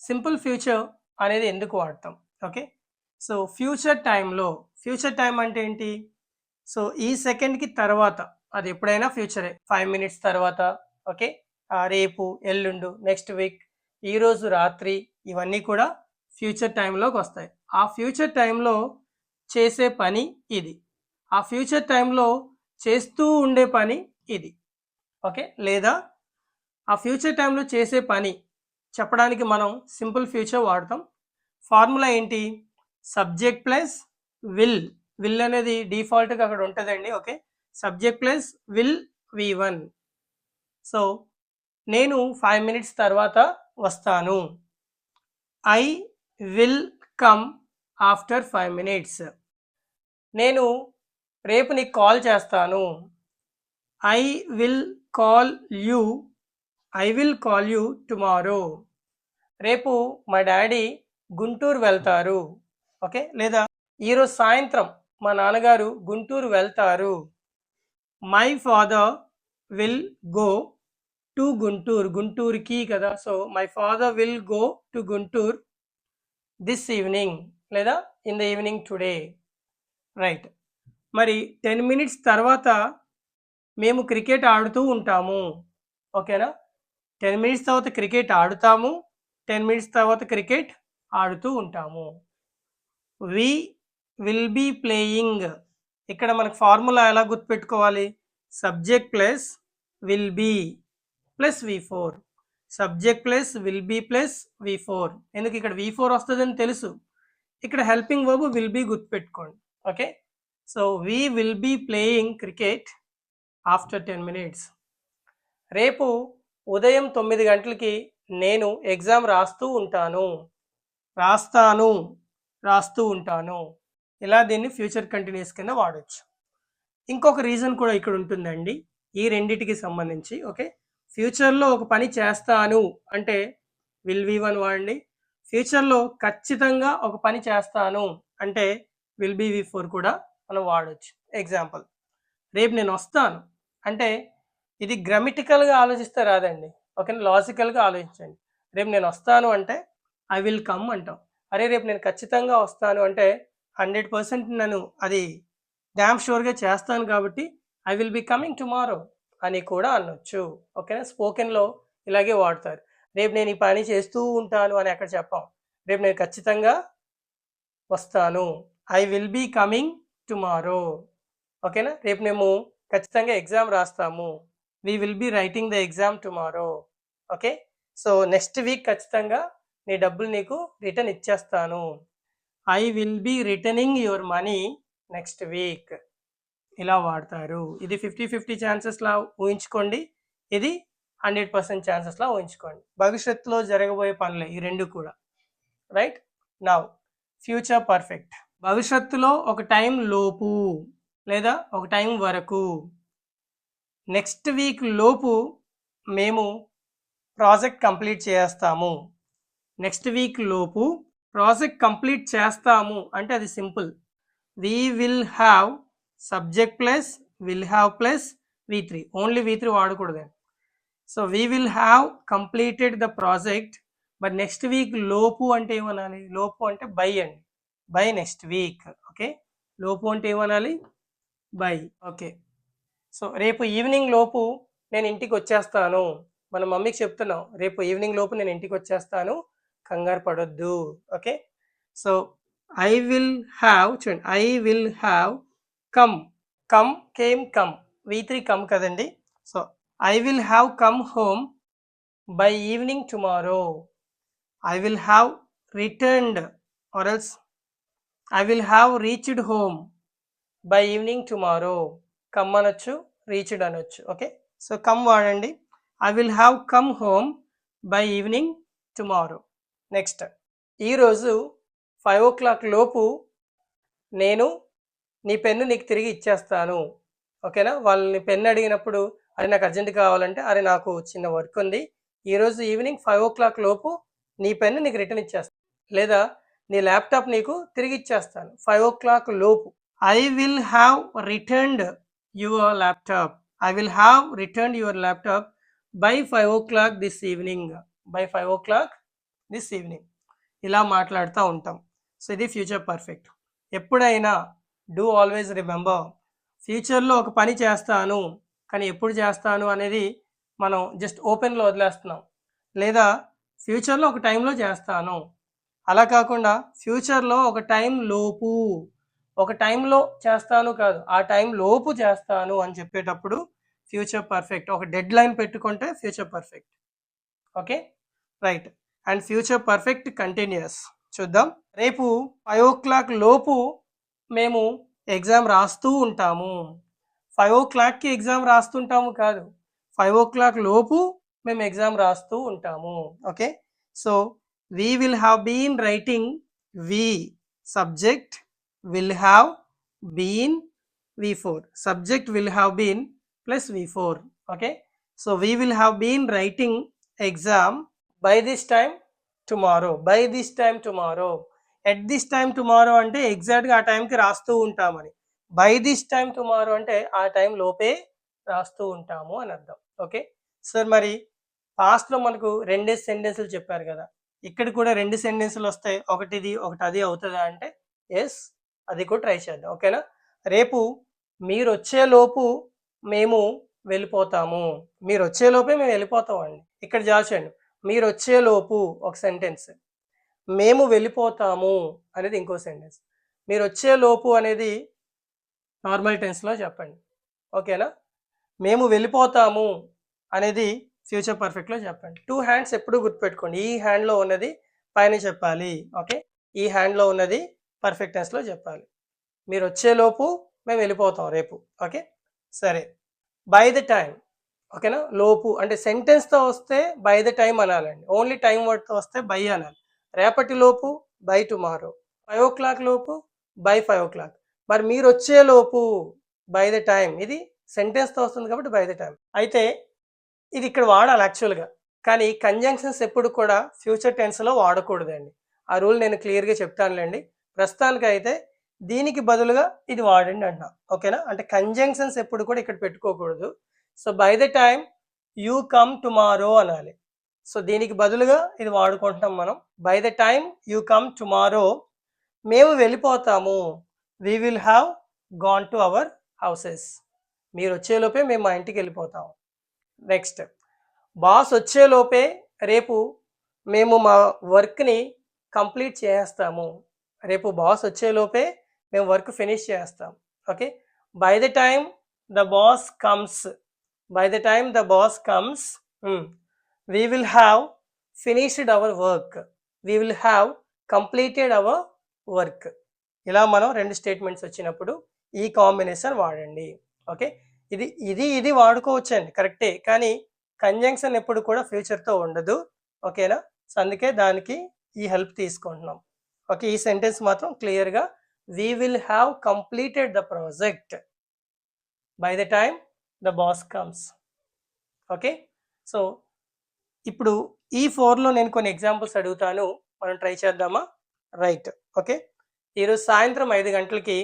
simple future అనేది ఎందుకు వాడతాం? ఓకే, సో ఫ్యూచర్ టైంలో, ఫ్యూచర్ టైం అంటే ఏంటి, సో ఈ సెకండ్కి తర్వాత, అది ఎప్పుడైనా ఫ్యూచరే, 5 minutes తర్వాత, ఓకే, రేపు, ఎల్లుండు, నెక్స్ట్ వీక్, ఈరోజు రాత్రి, ఇవన్నీ కూడా ఫ్యూచర్ టైంలోకి వస్తాయి. ఆ ఫ్యూచర్ టైంలో చేసే పని ఇది, ఆ ఫ్యూచర్ టైంలో చేస్తూ ఉండే పని ఇది. ఓకే, లేదా ఆ ఫ్యూచర్ టైంలో చేసే పని చెప్పడానికి మనం సింపుల్ ఫ్యూచర్ వాడతాం. ఫార్ములా ఏంటి, సబ్జెక్ట్ ప్లస్ విల్ అనేది డిఫాల్ట్గా అక్కడ ఉంటుందండి. Okay, subject plus will V1. So నేను 5 minutes తర్వాత వస్తాను, I will come after 5 minutes. నేను రేపు నీకు కాల్ చేస్తాను, I will call you tomorrow. రేపు మా డాడీ గుంటూరు వెళ్తారు. ఓకే, లేదా ఈరోజు సాయంత్రం మా నాన్నగారు గుంటూరు వెళ్తారు, my father will go to Guntur, గుంటూరుకి కదా, so my father will go to Guntur this evening, లేదా in the evening today, right. మరి 10 minutes తర్వాత మేము క్రికెట్ ఆడుతూ ఉంటాము. ఓకేనా, 10 minutes తర్వాత క్రికెట్ ఆడుతాము, 10 minutes తర్వాత క్రికెట్ ఆడుతూ ఉంటాము. వి విల్ బీ ప్లేయింగ్, ఇక్కడ మనకు ఫార్ములా ఎలా గుర్తుపెట్టుకోవాలి, subject plus will be plus V4, subject plus will be plus V4. ఎందుకు ఇక్కడ V4 వస్తుందని తెలుసు, ఇక్కడ హెల్పింగ్ వర్బ్ విల్ బీ గుర్తుపెట్టుకోండి. Okay, so we will be playing cricket after 10 minutes. రేపు ఉదయం 9 గంటలకి నేను ఎగ్జామ్ రాస్తూ ఉంటాను. ఇలా దీన్ని ఫ్యూచర్ కంటిన్యూస్ కింద వాడచ్చు. ఇంకొక రీజన్ కూడా ఇక్కడ ఉంటుందండి ఈ రెండిటికి సంబంధించి. ఓకే, ఫ్యూచర్లో ఒక పని చేస్తాను అంటే విల్ V1 వాడండి, ఫ్యూచర్లో ఖచ్చితంగా ఒక పని చేస్తాను అంటే విల్ బీ V4 కూడా మనం వాడచ్చు. ఎగ్జాంపుల్, రేపు నేను వస్తాను అంటే ఇది గ్రామటికల్గా ఆలోచిస్తే రాదండి. ఓకేనా, లాజికల్గా ఆలోచించండి. రేపు నేను వస్తాను అంటే ఐ విల్ కమ్ అంటాం. అరే రేపు నేను ఖచ్చితంగా వస్తాను అంటే 100% నేను అది డ్యామ్ షూర్గా చేస్తాను కాబట్టి I will be coming tomorrow అని కూడా అనొచ్చు. ఓకేనా, స్పోకెన్లో ఇలాగే వాడతారు. రేపు నేను ఈ పని చేస్తూ ఉంటాను అని అక్కడ చెప్పాం, రేపు నేను ఖచ్చితంగా వస్తాను, I will be coming tomorrow. ఓకేనా, రేపు మేము ఖచ్చితంగా ఎగ్జామ్ రాస్తాము, we will be writing the exam tomorrow. Okay, so next week ఖచ్చితంగా నీ డబ్బులు నీకు రిటర్న్ ఇచ్చేస్తాను, I will be returning your money next week ఇలా వాడతారు. ఇది 50-50 ఛాన్సెస్లా ఊహించుకోండి, ఇది 100% ఛాన్సెస్లా ఊహించుకోండి. భవిష్యత్తులో జరగబోయే పనులే ఈ రెండు కూడా. Right now future perfect. భవిష్యత్తులో ఒక టైం లోపు లేదా ఒక టైం వరకు, నెక్స్ట్ వీక్ లోపు మేము ప్రాజెక్ట్ కంప్లీట్ చేస్తాము. నెక్స్ట్ వీక్ లోపు ప్రాజెక్ట్ కంప్లీట్ చేస్తాము అంటే అది simple. we will have subject plus will have plus V3, only V3 వాడకూడదండి. So we will have completed the project, but next week లోపు అంటే ఏమనాలి? లోపు అంటే బై అండి, బై నెక్స్ట్ వీక్. ఓకే, లోపు అంటే ఏమనాలి? బై. ఓకే, సో రేపు ఈవినింగ్ లోపు నేను ఇంటికి వచ్చేస్తాను. మన మమ్మీకి చెప్తున్నాం, రేపు ఈవినింగ్ లోపు నేను ఇంటికి వచ్చేస్తాను, కంగారు పడొద్దు. Okay, so I will have, చూడండి, I will have come, come came come, V3 come కదండి. So I will have come home by evening tomorrow. I will have returned or else I will have reached home by evening tomorrow. Come అనొచ్చు, reached అనొచ్చు. Okay, so come వాడండి. I will have come home by evening tomorrow. Next, ఈరోజు 5 o'clock లోపు నేను నీ pen నీకు తిరిగి ఇచ్చేస్తాను. ఓకేనా, వాళ్ళని పెన్ను అడిగినప్పుడు అరే నాకు అర్జెంట్ కావాలంటే అరే నాకు చిన్న వర్క్ ఉంది, ఈరోజు ఈవినింగ్ 5 o'clock లోపు నీ పెన్ను నీకు రిటర్న్ ఇచ్చేస్తాను, లేదా నీ ల్యాప్టాప్ నీకు తిరిగి ఇచ్చేస్తాను 5 o'clock లోపు. I will have returned your laptop, I will have returned your laptop by 5 o'clock this evening, by 5 o'clock this evening. ఇలా మాట్లాడుతూ ఉంటాం. సో ఇది ఫ్యూచర్ పర్ఫెక్ట్. ఎప్పుడైనా డూ ఆల్వేస్ రిమెంబర్, ఫ్యూచర్లో ఒక పని చేస్తాను కానీ ఎప్పుడు చేస్తాను అనేది మనం జస్ట్ ఓపెన్లో వదిలేస్తున్నాం, లేదా ఫ్యూచర్లో ఒక టైంలో చేస్తాను, అలా కాకుండా ఫ్యూచర్లో ఒక టైం లోపు, ఒక టైంలో చేస్తాను కాదు, ఆ టైం లోపు చేస్తాను అని చెప్పేటప్పుడు ఫ్యూచర్ పర్ఫెక్ట్. ఒక డెడ్ లైన్ పెట్టుకుంటే future perfect. Okay, right. And future perfect continuous. చూద్దాం. రేపు 5 o'clock లోపు మేము ఎగ్జామ్ రాస్తూ ఉంటాము. 5 o'clockకి ఎగ్జామ్ రాస్తుంటాము కాదు, 5 o'clock లోపు మేము ఎగ్జామ్ రాస్తూ ఉంటాము. Okay, so we will have been writing, we subject will have been V4, subject will have been plus V4. okay, so we will have been writing exam by this time tomorrow, by this time tomorrow, at this time tomorrow అంటే ఎగ్జాక్ట్గా ఆ టైంకి రాస్తూ ఉంటామని, by this time tomorrow అంటే ఆ time లోపే రాస్తూ ఉంటాము అని అర్థం. ఓకే సార్, మరి పాస్ట్లో మనకు 2 సెంటెన్సులు చెప్పారు కదా, ఇక్కడ కూడా 2 సెంటెన్సులు వస్తాయి, ఒకటి ఇది ఒకటి అది అవుతుందా అంటే ఎస్, అది కూడా ట్రై చేద్దాం. ఓకేనా, రేపు మీరు వచ్చేలోపు మేము వెళ్ళిపోతాము, మీరు వచ్చేలోపే మేము వెళ్ళిపోతాం అండి. ఇక్కడ జాచండి, మీరు వచ్చేలోపు ఒక సెంటెన్స్, మేము వెళ్ళిపోతాము అనేది ఇంకో సెంటెన్స్. మీరు వచ్చేలోపు అనేది నార్మల్ టెన్స్లో చెప్పండి. ఓకేనా, మేము వెళ్ళిపోతాము అనేది ఫ్యూచర్ పర్ఫెక్ట్లో చెప్పండి. 2 hands ఎప్పుడు గుర్తుపెట్టుకోండి, ఈ హ్యాండ్లో ఉన్నది పైన చెప్పాలి. ఓకే, ఈ హ్యాండ్లో ఉన్నది పర్ఫెక్ట్ టెన్స్లో చెప్పాలి. మీరు వచ్చేలోపు మేము వెళ్ళిపోతాం రేపు. ఓకే, సరే. బై ద టైం, ఓకేనా, లోపు అంటే సెంటెన్స్తో వస్తే బై ద టైం అనాలండి, ఓన్లీ టైం వర్డ్తో వస్తే బై అనాలి. రేపటి లోపు బై టుమారో, 5 o'clock లోపు బై 5 o'clock. మరి మీరు వచ్చేలోపు బై ద టైం, ఇది సెంటెన్స్తో వస్తుంది కాబట్టి బై ద టైం. అయితే ఇది ఇక్కడ వాడాలి యాక్చువల్గా, కానీ కంజంక్షన్స్ ఎప్పుడు కూడా ఫ్యూచర్ టెన్స్లో వాడకూడదండి. ఆ రూల్ నేను క్లియర్గా చెప్తానులేండి. ప్రస్తుతానికి అయితే దీనికి బదులుగా ఇది వాడండి అంటున్నా. ఓకేనా, అంటే కంజంక్షన్స్ ఎప్పుడు కూడా ఇక్కడ పెట్టుకోకూడదు. So by the time you come tomorrow అనాలి. సో దీనికి బదులుగా ఇది వాడుకుంటున్నాం మనం. By the time you come tomorrow, మేము వెళ్ళిపోతాము, we will have gone to our houses, మీరు వచ్చేలోపే మేము మా ఇంటికి వెళ్ళిపోతాము. నెక్స్ట్, బాస్ వచ్చేలోపే రేపు మేము మా వర్క్ని కంప్లీట్ చేస్తాము, రేపు బాస్ వచ్చేలోపే మేము వర్క్ ఫినిష్ చేస్తాం. Okay, by the time the boss comes, by the time the boss comes we will have finished our work, we will have completed our work. ఇలా మనం రెండు స్టేట్మెంట్స్ వచ్చినప్పుడు ఈ కాంబినేషన్ వాడండి. ఓకే, ఇది వాడుకోవచ్చండి, కరెక్టే, కానీ కంజంక్షన్ ఎప్పుడు కూడా ఫ్యూచర్తో ఉండదు. ఓకేనా? సో అందుకే దానికి ఈ హెల్ప్ తీసుకుంటున్నాం. ఓకే, ఈ సెంటెన్స్ మాత్రం క్లియర్గా we will have completed the project by the time the boss comes. Okay, so ఇప్పుడు ఈ 4లో నేను కొన్ని ఎగ్జాంపుల్స్ అడుగుతాను, మనం ట్రై చేద్దామా? రైట్. ఓకే, ఈరోజు సాయంత్రం 5 గంటలకి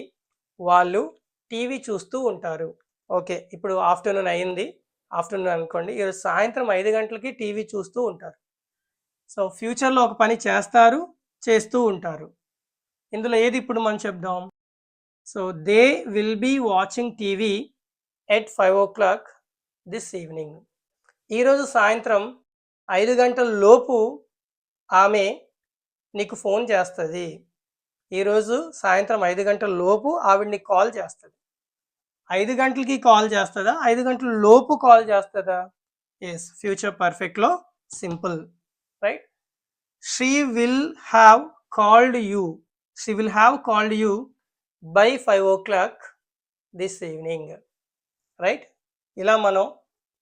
వాళ్ళు టీవీ చూస్తూ ఉంటారు. ఓకే, ఇప్పుడు ఆఫ్టర్నూన్ అయింది, ఆఫ్టర్నూన్ అనుకోండి, ఈరోజు సాయంత్రం 5 గంటలకి టీవీ చూస్తూ ఉంటారు. సో ఫ్యూచర్లో ఒక పని చేస్తారు, చేస్తూ ఉంటారు. ఇందులో ఏది ఇప్పుడు మనం చెప్దాం? So they will be watching TV at 5 o'clock this evening. ఈరోజు సాయంత్రం 5 గంటల లోపు ఆమె నీకు ఫోన్ చేస్తుంది. ఈరోజు సాయంత్రం 5 గంటల లోపు ఆవిడ నీకు కాల్ చేస్తుంది. 5 గంటలకి కాల్ చేస్తుందా, 5 గంటల లోపు కాల్ చేస్తుందా? ఎస్, ఫ్యూచర్ పర్ఫెక్ట్లో simple, right? She will have called you, she will have called you by 5 o'clock this evening, right? ఇలా మనం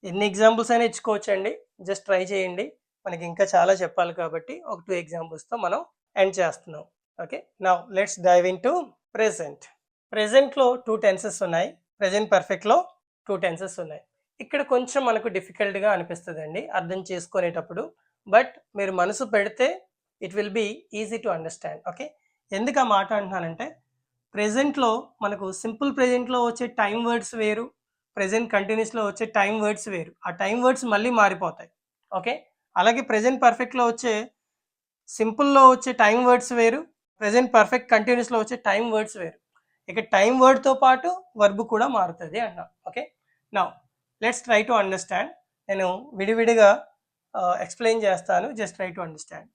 ఎన్ని ఎగ్జాంపుల్స్ అయినా ఇచ్చుకోవచ్చండి, జస్ట్ ట్రై చేయండి. మనకి ఇంకా చాలా చెప్పాలి కాబట్టి ఒక 2 ఎగ్జాంపుల్స్తో మనం ఎండ్ చేస్తున్నాం. Okay, now let's dive in to present. ప్రెజెంట్లో 2 టెన్సెస్ ఉన్నాయి, ప్రెజెంట్ పర్ఫెక్ట్లో 2 టెన్సెస్ ఉన్నాయి. ఇక్కడ కొంచెం మనకు డిఫికల్ట్గా అనిపిస్తుంది అండి అర్థం చేసుకునేటప్పుడు, బట్ మీరు మనసు పెడితే it will be easy to understand. Okay, ఎందుకు ఆ మాట అంటున్నానంటే ప్రెజెంట్లో మనకు సింపుల్ ప్రెజెంట్లో వచ్చే టైం వర్డ్స్ వేరు, ప్రెజెంట్ కంటిన్యూస్లో వచ్చే టైం వర్డ్స్ వేరు, ఆ టైం వర్డ్స్ మళ్ళీ మారిపోతాయి. ఓకే, అలాగే ప్రెజెంట్ పర్ఫెక్ట్లో వచ్చే సింపుల్లో వచ్చే టైం వర్డ్స్ వేరు, ప్రెజెంట్ పర్ఫెక్ట్ కంటిన్యూస్లో వచ్చే టైం వర్డ్స్ వేరు. ఇక టైం వర్డ్తో పాటు వర్బ్ కూడా మారుతుంది అన్నా. Okay, now let's try to understand. నేను విడివిడిగా ఎక్స్ప్లెయిన్ చేస్తాను, just try to understand.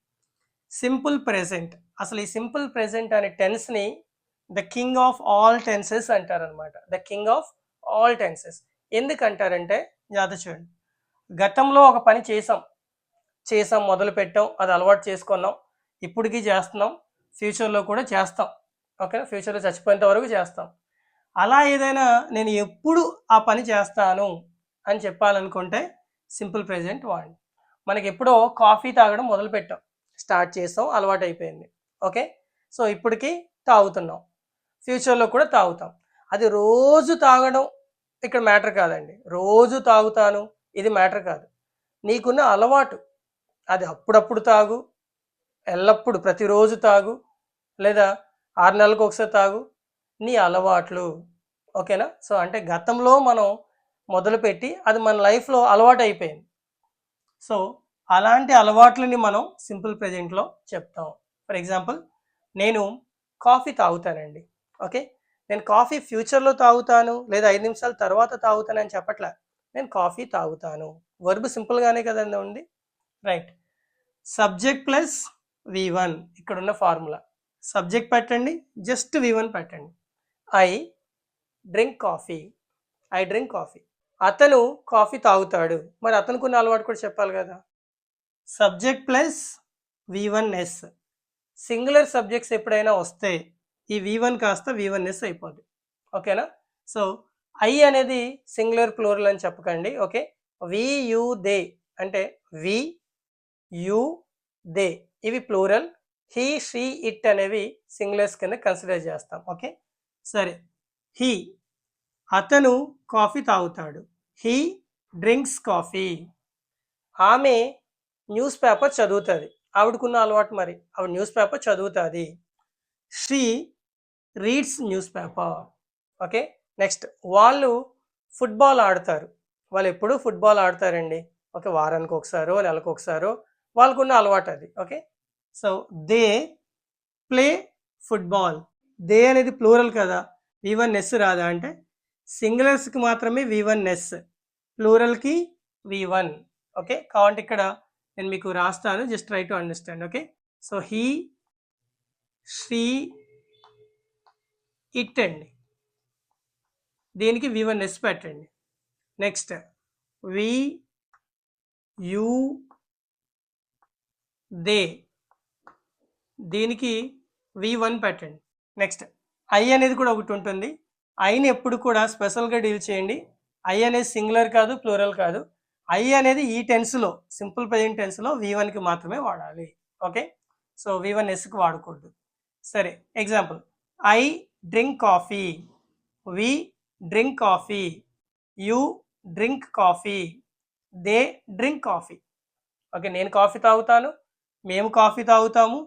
Simple present, అసలు ఈ సింపుల్ ప్రెజెంట్ అనే టెన్స్ని the king of all tenses అంటారనమాట. The king of all tenses ఎందుకంటారంటే, జాగ్రత్త చూడండి, గతంలో ఒక పని చేసాం మొదలు పెట్టాం, అది అలవాటు చేసుకున్నాం, ఇప్పటికీ చేస్తున్నాం, ఫ్యూచర్లో కూడా చేస్తాం. ఓకే, ఫ్యూచర్లో చచ్చిపోయేంత వరకు చేస్తాం. అలా ఏదైనా నేను ఎప్పుడు ఆ పని చేస్తాను అని చెప్పాలనుకుంటే సింపుల్ ప్రెజెంట్ వాడండి. మనకి ఎప్పుడో కాఫీ తాగడం మొదలు పెట్టాం, స్టార్ట్ చేసాం, అలవాటు అయిపోయింది. ఓకే, సో ఇప్పటికీ తాగుతున్నాం, ఫ్యూచర్లో కూడా తాగుతాం. అది రోజు తాగడం ఇక్కడ మ్యాటర్ కాదండి, రోజు తాగుతాను ఇది మ్యాటర్ కాదు. నీకున్న అలవాటు, అది అప్పుడప్పుడు తాగు, ఎల్లప్పుడు ప్రతిరోజు తాగు, లేదా 6 నెలలకు ఒకసారి తాగు, నీ అలవాట్లు. ఓకేనా? సో అంటే గతంలో మనం మొదలుపెట్టి అది మన లైఫ్లో అలవాటు అయిపోయింది. సో అలాంటి అలవాట్లని మనం సింపుల్ ప్రెజెంట్లో చెప్తాం. ఫర్ ఎగ్జాంపుల్, నేను కాఫీ తాగుతానండి. ఓకే, నేను కాఫీ ఫ్యూచర్లో తాగుతాను లేదా 5 నిమిషాల తర్వాత తాగుతాను అని చెప్పట్లే, నేను కాఫీ తాగుతాను. వర్బ్ సింపుల్గానే కదండి ఉంది, రైట్? సబ్జెక్ట్ ప్లస్ V1 ఇక్కడ ఉన్న ఫార్ములా. సబ్జెక్ట్ పెట్టండి, జస్ట్ V1 పెట్టండి. I drink coffee, I drink coffee. అతను కాఫీ తాగుతాడు, మరి అతనుకున్న అలవాటు కూడా చెప్పాలి కదా. Subject plus V1S. Singular subjects ఎప్పుడైనా వస్తే ఈ V1 కాస్త V1S అయిపోద్ది. ఓకేనా? సో ఐ అనేది సింగులర్ ప్లూరల్ అని చెప్పకండి. ఓకే, వి యు దే అంటే వి యు దే ఇవి ప్లూరల్, హీ షీ ఇట్ అనేవి సింగులర్స్ కింద కన్సిడర్ చేస్తాం. ఓకే, సరే. హీ, అతను కాఫీ తాగుతాడు, హీ డ్రింక్స్ కాఫీ. ఆమె న్యూస్ పేపర్ చదువుతుంది, ఆవిడకున్న అలవాటు మరి, ఆవిడ న్యూస్ పేపర్ చదువుతుంది. She reads newspaper. Okay, next, వాళ్ళు ఫుట్బాల్ ఆడతారు, వాళ్ళు ఎప్పుడు ఫుట్బాల్ ఆడతారండి. ఓకే, వారానికి ఒకసారో నెలకు ఒకసారో వాళ్ళకున్న అలవాటు అది. Okay, so they play football. They అనేది ప్లూరల్ కదా, V1S రాదా అంటే సింగులర్స్కి మాత్రమే V1S, ప్లూరల్కి V1. ఓకే, కాబట్టి ఇక్కడ నేను మీకు రాస్తాను, just try to understand. Okay, so he she it అండి, దీనికి V1S పెట్టండి. నెక్స్ట్ వి యు దే, దీనికి V1 పెట్టండి. నెక్స్ట్ ఐ అనేది కూడా ఒకటి ఉంటుంది. ఐని ఎప్పుడు కూడా స్పెషల్గా డీల్ చేయండి. ఐ అనేది సింగులర్ కాదు, ప్లూరల్ కాదు. ఐ అనేది ఈ టెన్స్లో, సింపుల్ ప్రెజెంట్ టెన్స్లో V1కి మాత్రమే వాడాలి. ఓకే, సో V1Sకి వాడకూడదు. సరే, example, I drink coffee, we drink coffee, you drink coffee, they drink coffee. Okay, నేను కాఫీ తాగుతాను, మేము కాఫీ తాగుతాము,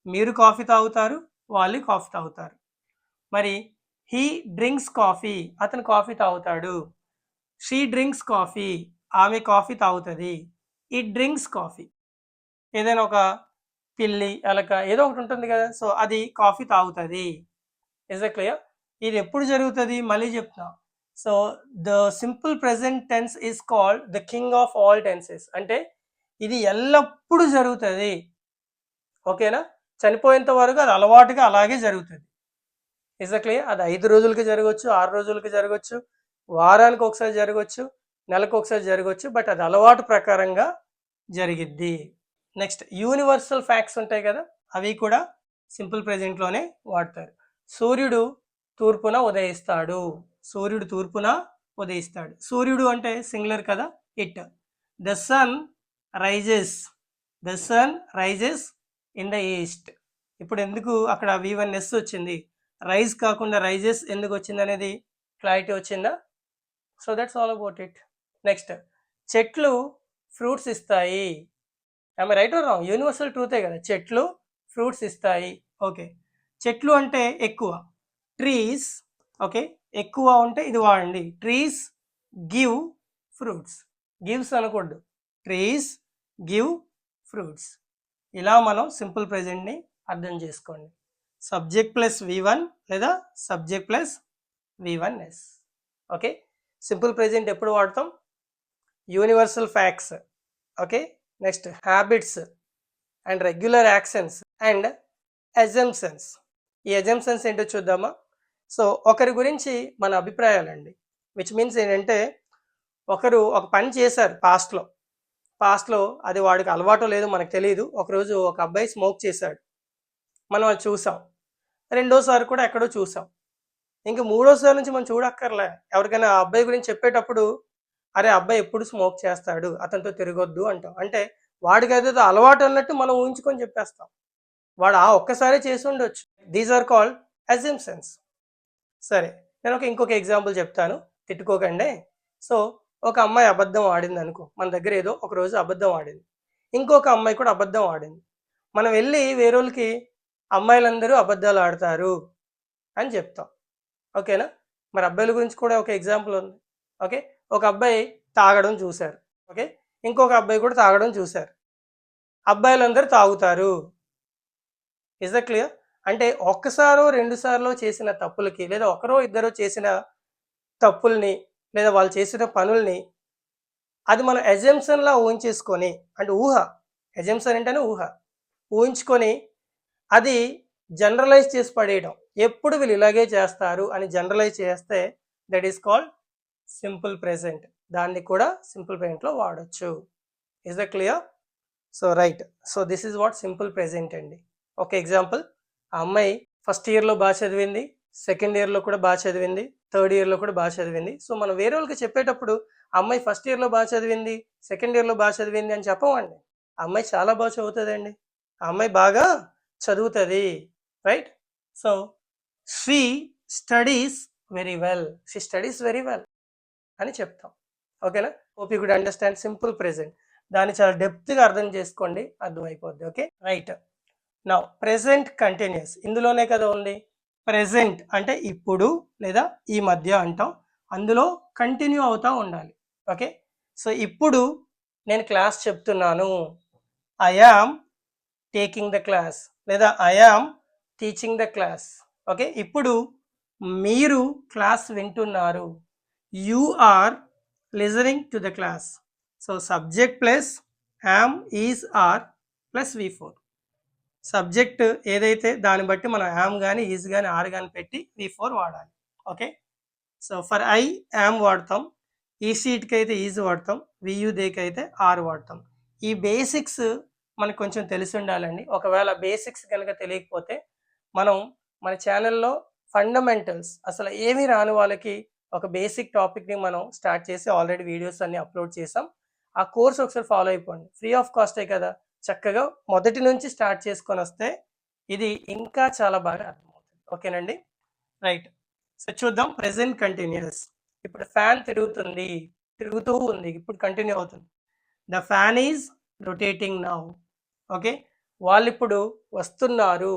మీరు కాఫీ తాగుతారు, వాళ్ళు కాఫీ తాగుతారు. మరి హీ డ్రింక్స్ కాఫీ, అతను కాఫీ తాగుతాడు. షీ డ్రింక్స్ కాఫీ, ఆమె కాఫీ తాగుతుంది. ఇట్ డ్రింక్స్ కాఫీ, ఏదైనా ఒక పిల్లి, ఎలక ఏదో ఒకటి ఉంటుంది కదా, సో అది కాఫీ తాగుతుంది. Is it clear? ఇది ఎప్పుడు జరుగుతుంది మళ్ళీ చెప్తున్నా. So the simple present tense is called the king of all tenses. అంటే ఇది ఎల్లప్పుడూ జరుగుతుంది. ఓకేనా, చనిపోయేంత వరకు అది అలవాటుగా అలాగే జరుగుతుంది. Is it clear? అది 5 రోజులకి జరగవచ్చు, 6 రోజులకి జరగవచ్చు, వారానికి ఒకసారి జరగవచ్చు, నెలకు ఒకసారి జరగవచ్చు, బట్ అది అలవాటు ప్రకారంగా జరిగిద్ది. నెక్స్ట్, యూనివర్సల్ ఫ్యాక్ట్స్ ఉంటాయి కదా, అవి కూడా సింపుల్ ప్రెజెంట్లోనే వాడతారు. సూర్యుడు తూర్పున ఉదయిస్తాడు, సూర్యుడు తూర్పున ఉదయిస్తాడు. సూర్యుడు అంటే సింగులర్ కదా, it. The sun rises, the sun rises in the east. ఇప్పుడు ఎందుకు అక్కడ V1S వచ్చింది, రైజ్ కాకుండా రైజెస్ ఎందుకు వచ్చింది అనేది క్లారిటీ వచ్చిందా? So that's all about it. Next, చెట్లు ఫ్రూట్స్ ఇస్తాయి. I right or wrong? Universal ట్రూతే కదా, చెట్లు ఫ్రూట్స్ ఇస్తాయి. ఓకే, చెట్లు అంటే ఎక్కువ, ట్రీస్. ఓకే, ఎక్కువ ఉంటే ఇది వాడండి, ట్రీస్ గివ్ ఫ్రూట్స్. గివ్స్ అనకూడదు, ట్రీస్ గివ్ ఫ్రూట్స్. ఇలా మనం సింపుల్ ప్రెజెంట్ని అర్థం చేసుకోండి. సబ్జెక్ట్ ప్లస్ V1 లేదా subject plus V1S. Okay, simple present ఎప్పుడు వాడతాం? Universal facts. Okay, next habits and regular actions and assumptions. ఈ అజంప్షన్స్ ఏంటో చూద్దామా? సో ఒకరి గురించి మన అభిప్రాయాలండి, విచ్ మీన్స్ ఏంటంటే ఒకరు ఒక పని చేశారు పాస్ట్లో, అది వాడికి అలవాటో లేదో మనకు తెలియదు. ఒకరోజు ఒక అబ్బాయి స్మోక్ చేశాడు, మనం అది చూసాం. రెండోసారి కూడా ఎక్కడో చూసాం. ఇంక మూడోసారి నుంచి మనం చూడక్కర్లే. ఎవరికైనా ఆ అబ్బాయి గురించి చెప్పేటప్పుడు, అరే అబ్బాయి ఎప్పుడు స్మోక్ చేస్తాడు, అతనితో తిరగొద్దు అంటాం. అంటే వాడికి ఏదో అలవాటు అన్నట్టు మనం ఊహించుకొని చెప్పేస్తాం. వాడు ఆ ఒక్కసారి చేసి ఉండొచ్చు. These are called assumptions. సరే, నేను ఇంకొక ఎగ్జాంపుల్ చెప్తాను, తిట్టుకోకండి. సో ఒక అమ్మాయి అబద్ధం ఆడింది అనుకో, మన దగ్గర ఏదో ఒక రోజు అబద్ధం ఆడింది. ఇంకొక అమ్మాయి కూడా అబద్ధం ఆడింది. మనం వెళ్ళి వేరేళ్ళకి అమ్మాయిలందరూ అబద్ధాలు ఆడతారు అని చెప్తాం. ఓకేనా? మరి అబ్బాయిల గురించి కూడా ఒక ఎగ్జాంపుల్ ఉంది. ఓకే, ఒక అబ్బాయి తాగడం చూశారు. ఓకే, ఇంకొక అబ్బాయి కూడా తాగడం చూశారు. అబ్బాయిలందరూ తాగుతారు. Is that clear? అంటే ఒక్కసారో 2 సార్లు చేసిన తప్పులకి, లేదా ఒకరో ఇద్దరో చేసిన తప్పుల్ని, లేదా వాళ్ళు చేసిన పనుల్ని అది మనం అజంప్షన్లా ఊహించేసుకొని, అంటే ఊహ, అజంప్షన్ అంటేనే ఊహించుకొని అది జనరలైజ్ చేసి పడేయడం. ఎప్పుడు వీళ్ళు ఇలాగే చేస్తారు అని జనరలైజ్ చేస్తే that is called simple present. దాన్ని కూడా సింపుల్ ప్రెజెంట్లో వాడచ్చు. Is that clear? So right, so this is what simple present అండి. ఒక ఎగ్జాంపుల్, ఆ అమ్మాయి ఫస్ట్ ఇయర్లో బాగా చదివింది, సెకండ్ ఇయర్లో కూడా బాగా చదివింది, థర్డ్ ఇయర్లో కూడా బాగా చదివింది. సో మనం వేరే వాళ్ళకి చెప్పేటప్పుడు ఆ అమ్మాయి ఫస్ట్ ఇయర్లో బాగా చదివింది, సెకండ్ ఇయర్లో బాగా చదివింది అని చెప్పమండి. ఆ అమ్మాయి చాలా బాగా చదువుతుందండి, ఆ అమ్మాయి బాగా చదువుతుంది, right? So she studies very well, she studies very well అని చెప్తాం. ఓకేనా? Hope you could understand simple present. దాన్ని చాలా డెప్త్గా అర్థం చేసుకోండి, అర్థమైపోద్ది. Okay, right. Now present continuous, ఇందులోనే కదా ఉంది. ప్రెజెంట్ అంటే ఇప్పుడు లేదా ఈ మధ్య అంటాం, అందులో కంటిన్యూ అవుతూ ఉండాలి. ఓకే, సో ఇప్పుడు నేను క్లాస్ చెప్తున్నాను, I am taking the class, లేదా I am teaching the class. Okay, ఇప్పుడు మీరు క్లాస్ వింటున్నారు, you are listening to the class. So subject plus am, is, are plus V4. Subject ఏదైతే దాన్ని బట్టి మనం యామ్ కానీ, ఈజ్ కానీ, ఆర్ కానీ పెట్టి V4 వాడాలి. Okay, so for I am వాడతాం, ఈ సీట్కి అయితే ఈజ్ వాడతాం, వియు దేకి అయితే ఆర్ వాడతాం. ఈ బేసిక్స్ మనకు కొంచెం తెలిసి ఉండాలండి. ఒకవేళ బేసిక్స్ కనుక తెలియకపోతే మనం మన ఛానల్లో ఫండమెంటల్స్ అసలు ఏమీ రాని వాళ్ళకి ఒక బేసిక్ టాపిక్ని మనం స్టార్ట్ చేసి ఆల్రెడీ వీడియోస్ అన్ని అప్లోడ్ చేసాం. ఆ కోర్స్ ఒకసారి ఫాలో అయిపోండి, ఫ్రీ ఆఫ్ కాస్టే కదా. చక్కగా మొదటి నుంచి స్టార్ట్ చేసుకొని వస్తే ఇది ఇంకా చాలా బాగా అర్థమవుతుంది. ఓకేనండి, రైట్. సో చూద్దాం ప్రెసెంట్ కంటిన్యూస్. ఇప్పుడు ఫ్యాన్ తిరుగుతూ ఉంది, ఇప్పుడు కంటిన్యూ అవుతుంది. The fan is rotating now. Okay, వాళ్ళు ఇప్పుడు వస్తున్నారు,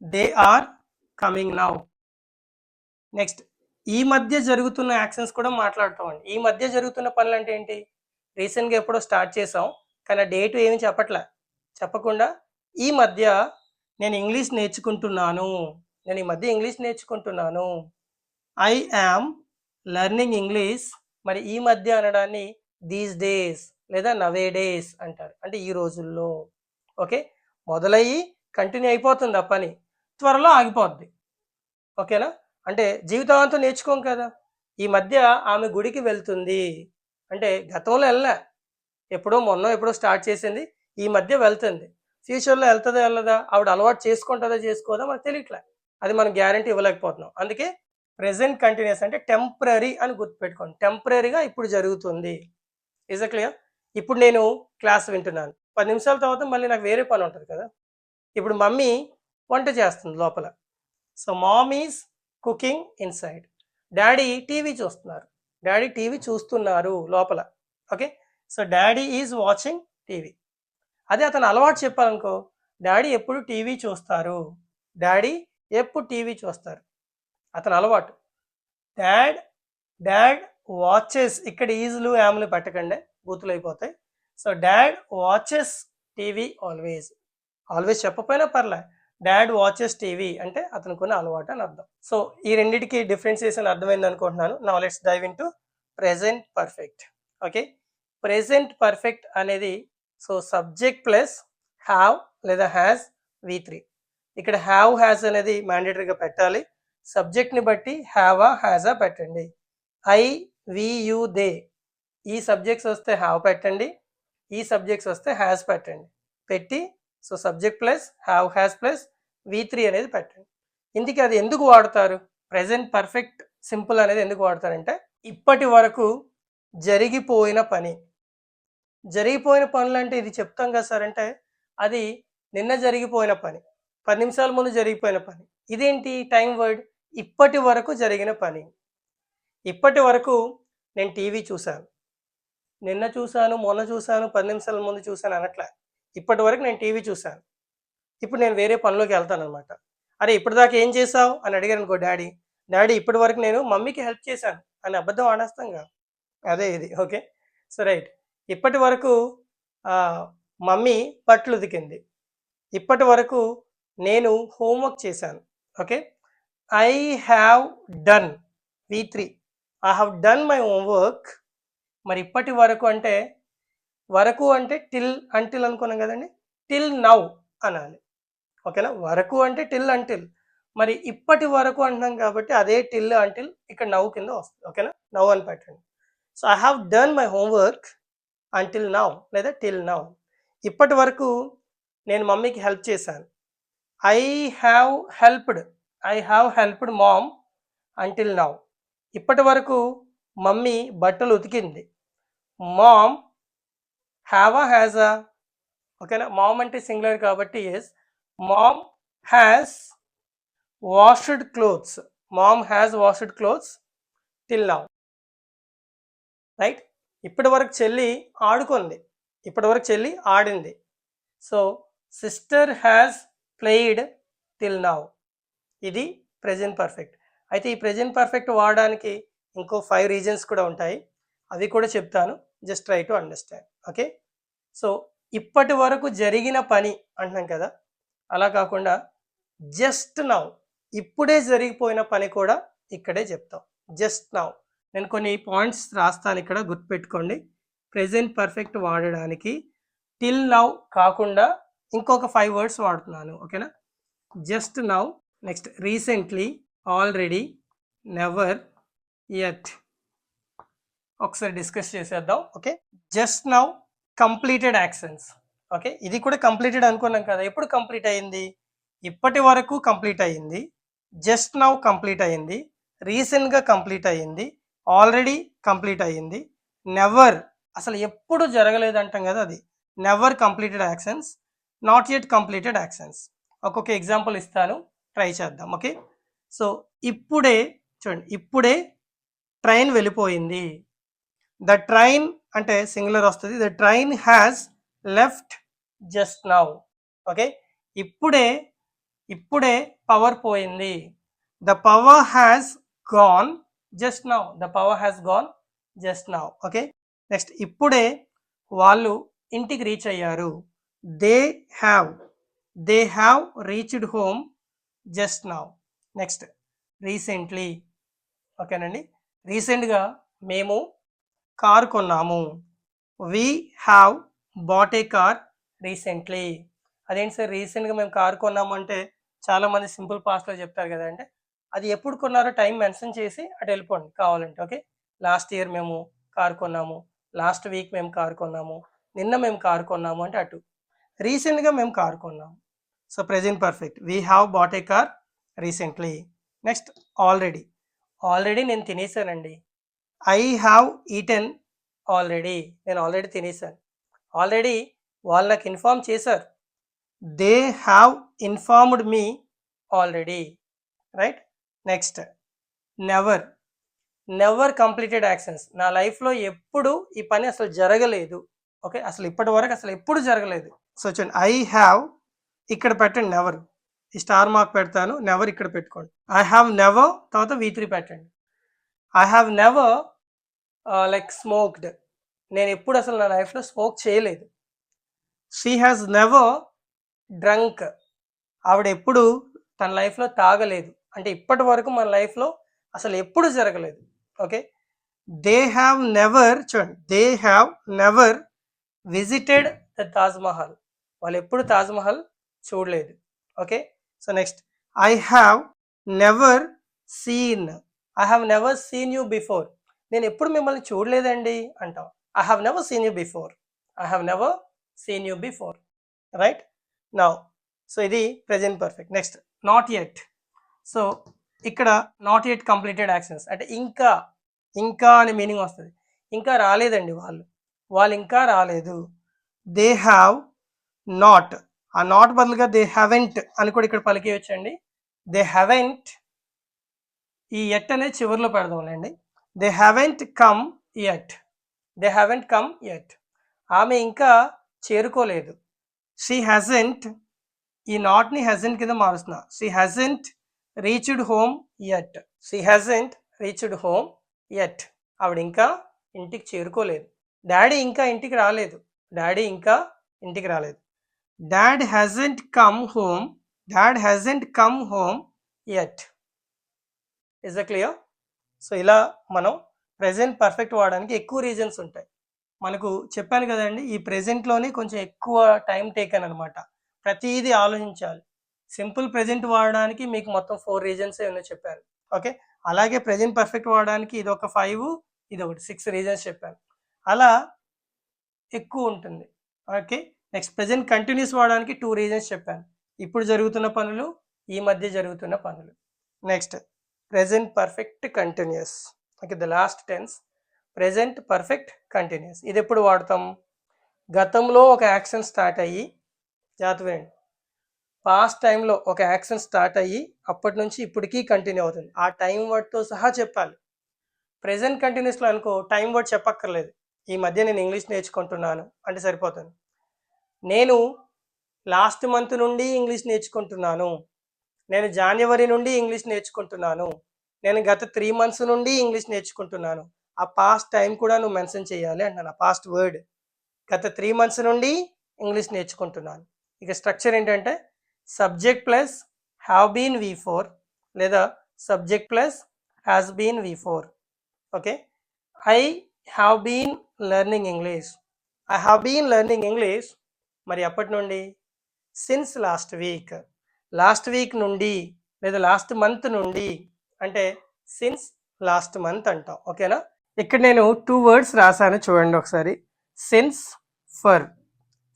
they are coming now. Next, ఈ మధ్య జరుగుతున్న యాక్షన్స్ కూడా మాట్లాడుతామండి. ఈ మధ్య జరుగుతున్న పనులు అంటే ఏంటి? రీసెంట్గా ఎప్పుడో స్టార్ట్ చేసాం, కానీ డేట్ ఏమి చెప్పకుండా ఈ మధ్య నేను ఇంగ్లీష్ నేర్చుకుంటున్నాను, ఐ యామ్ లెర్నింగ్ ఇంగ్లీష్. మరి ఈ మధ్య అనడాన్ని దీస్ డేస్ లేదా నవే డేస్ అంటారు, అంటే ఈ రోజుల్లో. ఓకే, మొదలయ్యి కంటిన్యూ అయిపోతుంది ఆ పని, త్వరలో ఆగిపోద్ది. ఓకేనా, అంటే జీవితాంతం నేర్చుకోం కదా. ఈ మధ్య ఆమె గుడికి వెళ్తుంది అంటే గతంలో వెళ్ళా, ఎప్పుడో స్టార్ట్ చేసింది, ఈ మధ్య వెళ్తుంది. ఫ్యూచర్లో వెళ్తుందా వెళ్ళదా, ఆవిడ అలవాటు చేసుకుంటుందా చేసుకోదా మనకు తెలియట్లే, అది మనం గ్యారంటీ ఇవ్వలేకపోతున్నాం. అందుకే ప్రెసెంట్ కంటిన్యూస్ అంటే టెంపరీ అని గుర్తుపెట్టుకోండి. టెంపరీగా ఇప్పుడు జరుగుతుంది. Is it clear? ఇప్పుడు నేను క్లాస్ వింటున్నాను, 10 నిమిషాల తర్వాత మళ్ళీ నాకు వేరే పని ఉంటుంది కదా. ఇప్పుడు మమ్మీ వంట చేస్తుంది లోపల, so ma'am is cooking inside. Daddy TV చూస్తున్నారు లోపల. Okay, so daddy is watching TV. అదే అతను అలవాటు చెప్పాలనుకో, డాడీ ఎప్పుడు టీవీ చూస్తారు, అతను అలవాటు. డాడ్ వాచెస్, ఇక్కడ ఈజులు యామ్లు పెట్టకండి, బూతులు అయిపోతాయి. So dad watches TV always చెప్పపోయినా పర్లే, డాడ్ వాచెస్ టీవీ అంటే అతనికి ఉన్న అలవాటు అని అర్థం. సో ఈ రెండింటికి డిఫరెన్సియేషన్ అర్థమైంది అనుకుంటున్నాను. Now let's dive in to present perfect. Okay, present perfect అనేది సో సబ్జెక్ట్ ప్లస్ హ్యావ్ లేదా హ్యాస్ V3. ఇక్కడ హ్యావ్ హ్యాస్ అనేది మ్యాండేటరీగా పెట్టాలి. సబ్జెక్ట్ని బట్టి హ్యావా హ్యాజా పెట్టండి. ఐ, వి, యు, దే, ఈ సబ్జెక్ట్స్ వస్తే హ్యావ్ పెట్టండి, ఈ సబ్జెక్ట్స్ వస్తే హ్యాస్ పెట్టండి. పెట్టి so subject plus have has plus V3 అనేది పెట్టండి. ఇందుకే అది ఎందుకు వాడతారు, ప్రెసెంట్ పర్ఫెక్ట్ సింపుల్ అనేది ఎందుకు వాడతారంటే, ఇప్పటి వరకు జరిగిపోయిన పనులు అంటే ఇది చెప్తాం కదా సార్ అంటే, అది నిన్న జరిగిపోయిన పని, 10 నిమిషాల ముందు జరిగిపోయిన పని. ఇదేంటి టైం వర్డ్, ఇప్పటి వరకు జరిగిన పని. ఇప్పటి వరకు నేను టీవీ చూశాను, నిన్న చూశాను, మొన్న చూశాను, 10 నిమిషాల ముందు చూశాను అనట్లే. ఇప్పటి వరకు నేను టీవీ చూశాను, ఇప్పుడు నేను వేరే పనిలోకి వెళ్తాను అనమాట. అరే ఇప్పటిదాకా ఏం చేసావు అని అడిగాను అనుకో, డాడీ ఇప్పటి వరకు నేను మమ్మీకి హెల్ప్ చేశాను అని అబద్ధం ఆడేస్తాంగా, అదే ఇది. Okay, so right. ఇప్పటి వరకు మమ్మీ బట్టలు ఉతికింది, ఇప్పటి వరకు నేను హోంవర్క్ చేశాను. Okay, I have done V3, I have done my homework. మరి ఇప్పటి వరకు అంటే టిల్ అంటిల్ అనుకున్నాం కదండి, టిల్ నౌ అనాలి. ఓకేనా, వరకు అంటే టిల్ అంటిల్, మరి ఇప్పటి వరకు అంటున్నాం కాబట్టి అదే టిల్ అంటిల్ ఇక్కడ నవ్ కింద వస్తుంది. ఓకేనా, నవ్ అని పెట్టండి. So I have done my homework until now లేదా టిల్ నౌ. ఇప్పటి వరకు నేను మమ్మీకి హెల్ప్ చేశాను, I have helped mom until now. ఇప్పటి వరకు మమ్మీ బట్టలు ఉతికింది, మామ్ హ్యావా హ్యాజా. ఓకేనా, మామ్ అంటే సింగులర్ కాబట్టి S, mom has washed clothes till now. Right, ఇప్పటి వరకు చెల్లి ఆడింది, so sister has played till now. ఇది ప్రెజెంట్ పర్ఫెక్ట్. అయితే ఈ ప్రెజెంట్ పర్ఫెక్ట్ వాడడానికి ఇంకో 5 రీజన్స్ కూడా ఉంటాయి, అవి కూడా చెప్తాను, just try to understand. Okay, so ఇప్పటి వరకు జరిగిన పని అంటున్నాం కదా, అలా కాకుండా జస్ట్ నౌ, ఇప్పుడే జరిగిపోయిన పని కూడా ఇక్కడే చెప్తాం. జస్ట్ నౌ నేను కొన్ని పాయింట్స్ రాస్తాను, ఇక్కడ గుర్తుపెట్టుకోండి. ప్రెజెంట్ పర్ఫెక్ట్ వాడడానికి టిల్ నౌ కాకుండా ఇంకొక 5 వర్డ్స్ వాడుతున్నాను. ఓకేనా, just now, next recently, already, never, yet. ఒకసారి డిస్కస్ చేసేద్దాం. Okay, just now completed actions. Okay, ఇది కూడా కంప్లీటెడ్ అనుకున్నాం కదా, ఎప్పుడు కంప్లీట్ అయింది, ఇప్పటి వరకు కంప్లీట్ అయింది, జస్ట్ నౌ కంప్లీట్ అయ్యింది, రీసెంట్గా కంప్లీట్ అయ్యింది, ఆల్రెడీ కంప్లీట్ అయ్యింది, నెవర్ అసలు ఎప్పుడు జరగలేదు అంటాం కదా అది never completed actions, not yet completed actions. ఒక్కొక్క ఎగ్జాంపుల్ ఇస్తాను, ట్రై చేద్దాం. ఓకే, సో ఇప్పుడే చూడండి, ఇప్పుడే ట్రైన్ వెళ్ళిపోయింది. ద ట్రైన్ అంటే సింగులర్ వస్తుంది, the train has left just now. Okay, ఇప్పుడే ఇప్పుడే పవర్ పోయింది. The power has gone just now, the power has gone just now. Okay, next ఇప్పుడే వాళ్ళు ఇంటికి రీచ్ అయ్యారు. They have reached home just now. Next recently. ఓకేనండి, రీసెంట్గా మేము కార్ కొన్నాము. We have bought a car recently. అదేంటి సార్ రీసెంట్గా మేము కార్ కొన్నాము అంటే చాలామంది సింపుల్ పాస్ట్లో చెప్తారు కదా, అంటే అది ఎప్పుడు కొన్నారో టైం మెన్షన్ చేసి అటు వెళ్ళిపోండి కావాలంటే. ఓకే, లాస్ట్ ఇయర్ మేము కార్ కొన్నాము, లాస్ట్ వీక్ మేము కార్ కొన్నాము, నిన్న మేము కార్ కొన్నాము అంటే అటు. రీసెంట్గా మేము కార్ కొన్నాము, so present perfect, we have bought a car recently. Next already నేను తినేసానండి. ఐ హ్యావ్ ఈటెన్ ఆల్రెడీ, నేను ఆల్రెడీ తినేసాను. ఆల్రెడీ వాళ్ళు నాకు ఇన్ఫార్మ్ చేశారు. They have informed me already. Right, next never completed actions. నా లైఫ్లో ఎప్పుడు ఈ పని అసలు జరగలేదు. ఓకే, అసలు ఇప్పటి వరకు అసలు ఎప్పుడు జరగలేదు. సో చూడండి, ఐ హ్యావ్ ఇక్కడ పెట్టండి, నెవర్ ఈ స్టార్ మార్క్ పెడతాను, నెవర్ ఇక్కడ పెట్టుకోండి. ఐ హ్యావ్ నెవర్ తర్వాత V3 పెట్టండి. I have never like smoked, నేను ఎప్పుడు అసలు నా లైఫ్లో స్మోక్ చేయలేదు. షీ హ్యాస్ నెవర్ డ్రంక్, ఆవిడ ఎప్పుడు తన లైఫ్లో తాగలేదు, అంటే ఇప్పటి వరకు మన లైఫ్లో అసలు ఎప్పుడు జరగలేదు. ఓకే, దే హ్యావ్ నెవర్, చూడండి, they have never visited the Taj Mahal, వాళ్ళు ఎప్పుడు తాజ్మహల్ చూడలేదు. Okay, so next I have never seen you before, నేను ఎప్పుడు మిమ్మల్ని చూడలేదండి అంటాం. I have never seen you before. Right, now so ఇది present perfect. Next not yet. So ఇక్కడ నాట్ యెట్ కంప్లీటెడ్ యాక్షన్స్ అంటే ఇంకా అనే మీనింగ్ వస్తుంది. ఇంకా రాలేదండి, వాళ్ళు ఇంకా రాలేదు. దే హ్యావ్ నాట్, ఆ నాట్ బదులుగా దే హ్యావెంట్ అని కూడా ఇక్కడ పలికేయచ్చండి. దే హ్యావెంట్, ఈ ఎట్ అనేది చివరిలో పెడదాంలేండి. దే హ్యావెంట్ కమ్ యెట్, ఆమె ఇంకా చేరుకోలేదు. షీ హ్యాజెంట్, ఈ నాట్ని హ్యాజెంట్ కింద మారుస్తున్నా. She hasn't reached home yet, ఆవిడ ఇంకా ఇంటికి చేరుకోలేదు. డాడీ ఇంకా ఇంటికి రాలేదు. Dad hasn't come home yet. Is the clear? So ఇలా మనం ప్రెజెంట్ పర్ఫెక్ట్ వాడడానికి ఎక్కువ రీజన్స్ ఉంటాయి. మనకు చెప్పాను కదండి, ఈ ప్రెజెంట్లోనే కొంచెం ఎక్కువ టైం టేకన్ అనమాట. ప్రతిదీ ఆలోచించాలి. సింపుల్ ప్రెజెంట్ వాడడానికి మీకు మొత్తం 4 రీజన్స్ ఏమో చెప్పాను. ఓకే, అలాగే ప్రెజెంట్ పర్ఫెక్ట్ వాడడానికి ఇది ఒక 5, ఇది ఒకటి 6 రీజన్స్ చెప్పాను. అలా ఎక్కువ ఉంటుంది. ఓకే, నెక్స్ట్ ప్రెజెంట్ కంటిన్యూస్ వాడడానికి 2 రీజన్స్ చెప్పాను. ఇప్పుడు జరుగుతున్న పనులు, ఈ మధ్య జరుగుతున్న పనులు. Next present perfect continuous. Okay, the last tense present perfect continuous. ఇది ఎప్పుడు వాడతాం? గతంలో ఒక యాక్షన్ స్టార్ట్ అయ్యి, జాగ్రత్తగా పాస్ట్ టైంలో ఒక యాక్షన్ స్టార్ట్ అయ్యి అప్పటి నుంచి ఇప్పటికీ కంటిన్యూ అవుతుంది. ఆ టైం వర్డ్తో సహా చెప్పాలి. ప్రెజెంట్ కంటిన్యూస్లో అనుకో టైం వర్డ్ చెప్పక్కర్లేదు. ఈ మధ్య నేను ఇంగ్లీష్ నేర్చుకుంటున్నాను అంటే సరిపోతుంది. నేను లాస్ట్ మంత్ నుండి ఇంగ్లీష్ నేర్చుకుంటున్నాను, నేను జనవరి నుండి ఇంగ్లీష్ నేర్చుకుంటున్నాను, నేను గత 3 months నుండి ఇంగ్లీష్ నేర్చుకుంటున్నాను. ఆ పాస్ట్ టైం కూడా నువ్వు మెన్షన్ చేయాలి అంటున్నాను. ఆ పాస్ట్ వర్డ్ గత 3 months నుండి ఇంగ్లీష్ నేర్చుకుంటున్నాను. ఇక స్ట్రక్చర్ ఏంటంటే subject plus have been V4 లేదా subject plus has been V4. Okay, I have been learning English. మరి అప్పటి నుండి సిన్స్ లాస్ట్ వీక్ నుండి లేదా లాస్ట్ మంత్ నుండి అంటే సిన్స్ లాస్ట్ మంత్ అంటాం. ఓకేనా, ఇక్కడ నేను 2 words రాశాను చూడండి ఒకసారి. Since, for.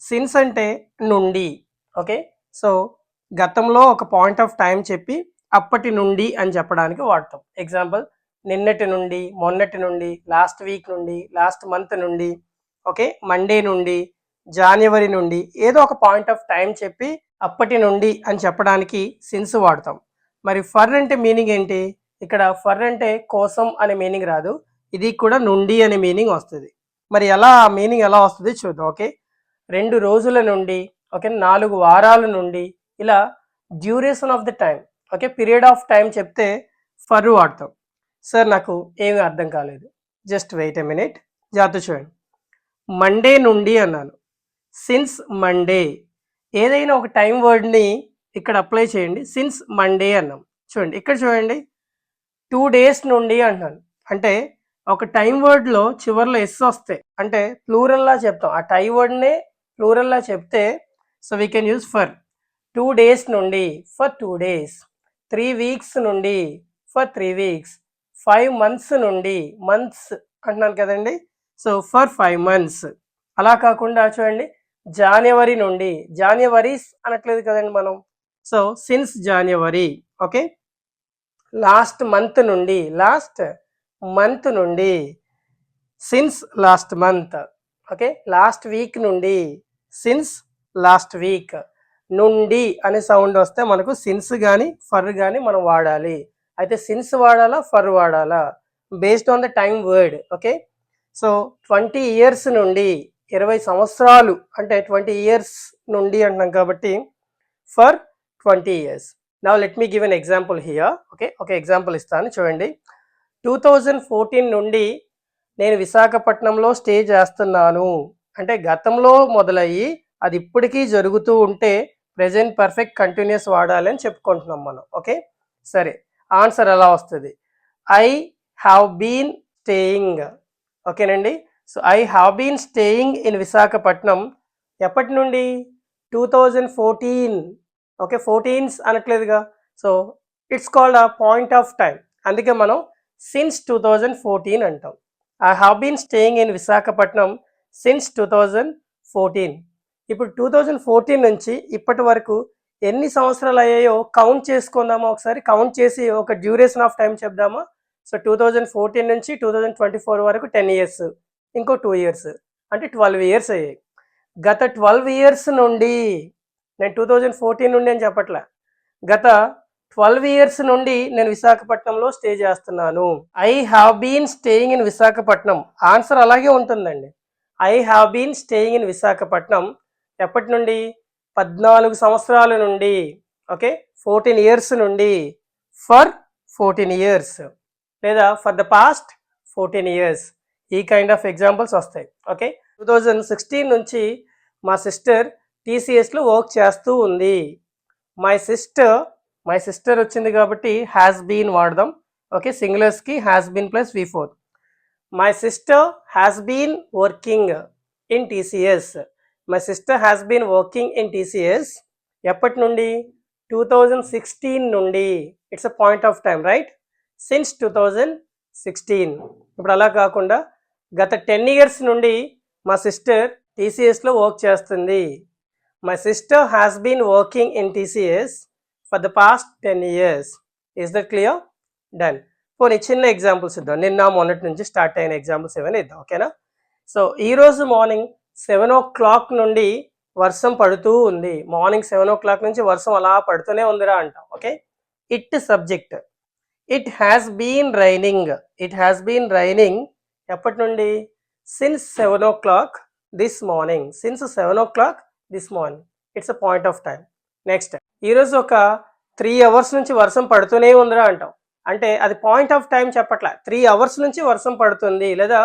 సిన్స్ అంటే నుండి. ఓకే, సో గతంలో ఒక పాయింట్ ఆఫ్ టైం చెప్పి అప్పటి నుండి అని చెప్పడానికి వాడతాం. ఎగ్జాంపుల్ నిన్నటి నుండి, మొన్నటి నుండి, లాస్ట్ వీక్ నుండి, లాస్ట్ మంత్ నుండి, ఓకే, మండే నుండి, జనవరి నుండి, ఏదో ఒక పాయింట్ ఆఫ్ టైం చెప్పి అప్పటి నుండి అని చెప్పడానికి సిన్స్ వాడతాం. మరి ఫర్ అంటే మీనింగ్ ఏంటి? ఇక్కడ ఫర్ అంటే కోసం అనే మీనింగ్ రాదు, ఇది కూడా నుండి అనే మీనింగ్ వస్తుంది. మరి ఎలా మీనింగ్ ఎలా వస్తుంది చూద్దాం. ఓకే, 2 రోజుల నుండి, ఓకే, 4 వారాల నుండి, ఇలా duration of the time, okay, period of time చెప్తే ఫర్ వాడతాం. సార్ నాకు ఏమీ అర్థం కాలేదు, జస్ట్ వెయిట్ ఎ మినిట్, జాగ్రత్త చూడండి. మండే నుండి అన్నాను, సిన్స్ మండే. ఏదైనా ఒక టైం వర్డ్ని ఇక్కడ అప్లై చేయండి. సిన్స్ మండే అన్నాం. చూడండి ఇక్కడ చూడండి, 2 డేస్ నుండి అంటున్నాను. అంటే ఒక టైం వర్డ్లో చివరిలో ఎస్ వస్తే అంటే ప్లూరల్లా చెప్తాం. ఆ టైం వర్డ్నే ప్లూరల్లా చెప్తే so we can use for. 2 days నుండి ఫర్ 2 డేస్, 3 వీక్స్ నుండి ఫర్ 3 వీక్స్, 5 మంత్స్ నుండి, మంత్స్ అంటున్నాను కదండి, సో ఫర్ 5 మంత్స్. అలా కాకుండా చూడండి, జనవరి నుండి, జాన్యువరీస్ అనట్లేదు కదండి మనం, so since January. Okay, last month నుండి, లాస్ట్ మంత్ నుండి, since last month. Okay, last week నుండి, సిన్స్ లాస్ట్ వీక్. నుండి అనే సౌండ్ వస్తే మనకు సిన్స్ కానీ ఫర్ కానీ మనం వాడాలి. అయితే సిన్స్ వాడాలా, ఫర్ వాడాలా, based on the time word. Okay, so 20 years నుండి, 20 సంవత్సరాలు అంటే 20 ఇయర్స్ నుండి అంటున్నాం కాబట్టి for 20 years. Now let me give an example here. Okay, ఒక ఎగ్జాంపుల్ ఇస్తాను చూడండి. 2014 నుండి నేను విశాఖపట్నంలో స్టే చేస్తున్నాను అంటే గతంలో మొదలయ్యి అది ఇప్పటికీ జరుగుతూ ఉంటే ప్రెజెంట్ పర్ఫెక్ట్ కంటిన్యూస్ వాడాలి అని చెప్పుకుంటున్నాం మనం. ఓకే, సరే, ఆన్సర్ ఎలా వస్తుంది? I have been staying. ఓకేనండి, so I have been staying in Visakhapatnam. ఎప్పటి నుండి? 2014. ఓకే, 14s అనట్లేదుగా, so it's called a point of time. అందుకే మనం సిన్స్ 2014 అంటాం. I have been staying in Visakhapatnam since 2014. ఇప్పుడు 2014 నుంచి ఇప్పటి వరకు ఎన్ని సంవత్సరాలు అయ్యాయో కౌంట్ చేసుకుందామా ఒకసారి. కౌంట్ చేసి ఒక డ్యూరేషన్ ఆఫ్ టైం చెప్దామా? సో 2014 నుంచి 2024 వరకు 10 ఇయర్స్, ఇంకో 2 ఇయర్స్ అంటే 12 ఇయర్స్ అయ్యాయి. గత 12 ఇయర్స్ నుండి, నేను 2014 నుండి అని చెప్పట్లే, గత 12 ఇయర్స్ నుండి నేను విశాఖపట్నంలో స్టే చేస్తున్నాను. I have been staying in Visakhapatnam. Answer అలాగే ఉంటుందండి. I have been staying in Visakhapatnam ఎప్పటి నుండి? 14 సంవత్సరాల నుండి. ఓకే, 14 ఇయర్స్ నుండి, ఫర్ 14 ఇయర్స్, లేదా ఫర్ ద పాస్ట్ 14 ఇయర్స్. ఈ కైండ్ ఆఫ్ ఎగ్జాంపుల్స్ వస్తాయి. ఓకే, 2016 నుంచి మా సిస్టర్ టీసీఎస్లో వర్క్ చేస్తూ ఉంది. మై సిస్టర్ వచ్చింది కాబట్టి హ్యాస్ బీన్ వాడదాం. ఓకే, సింగులర్స్కి has been plus V4. My sister has been working in TCS. My sister has been working in TCS ఎప్పటి నుండి? 2016 నుండి. It's a point of time, right? Since 2016. ఇప్పుడు అలా కాకుండా గత 10 ఇయర్స్ నుండి మా సిస్టర్ టీసీఎస్లో వర్క్ చేస్తుంది. My sister has been working in TCS for the past 10 years. Is that clear? Done. పోనీ చిన్న ఎగ్జాంపుల్స్ ఇద్దాం. నిన్న మొన్నటి నుంచి స్టార్ట్ అయిన ఎగ్జాంపుల్స్ ఏమైనా ఇద్దాం. ఓకేనా? సో ఈరోజు మార్నింగ్ 7 o'clock నుండి వర్షం పడుతూ ఉంది. మార్నింగ్ 7 o'clock నుంచి వర్షం అలా పడుతూనే ఉందిరా అంటాం. Okay, it subject. It has been raining. It has been raining ఎప్పటి నుండి? Since 7 o'clock this morning. Since 7 o'clock this morning. It's a point of time. Next, ఈరోజు ఒక 3 hours నుంచి వర్షం పడుతూనే ఉందిరా అంటాం. అంటే అది పాయింట్ ఆఫ్ టైం చెప్పట్లా. 3 hours నుంచి వర్షం పడుతుంది, లేదా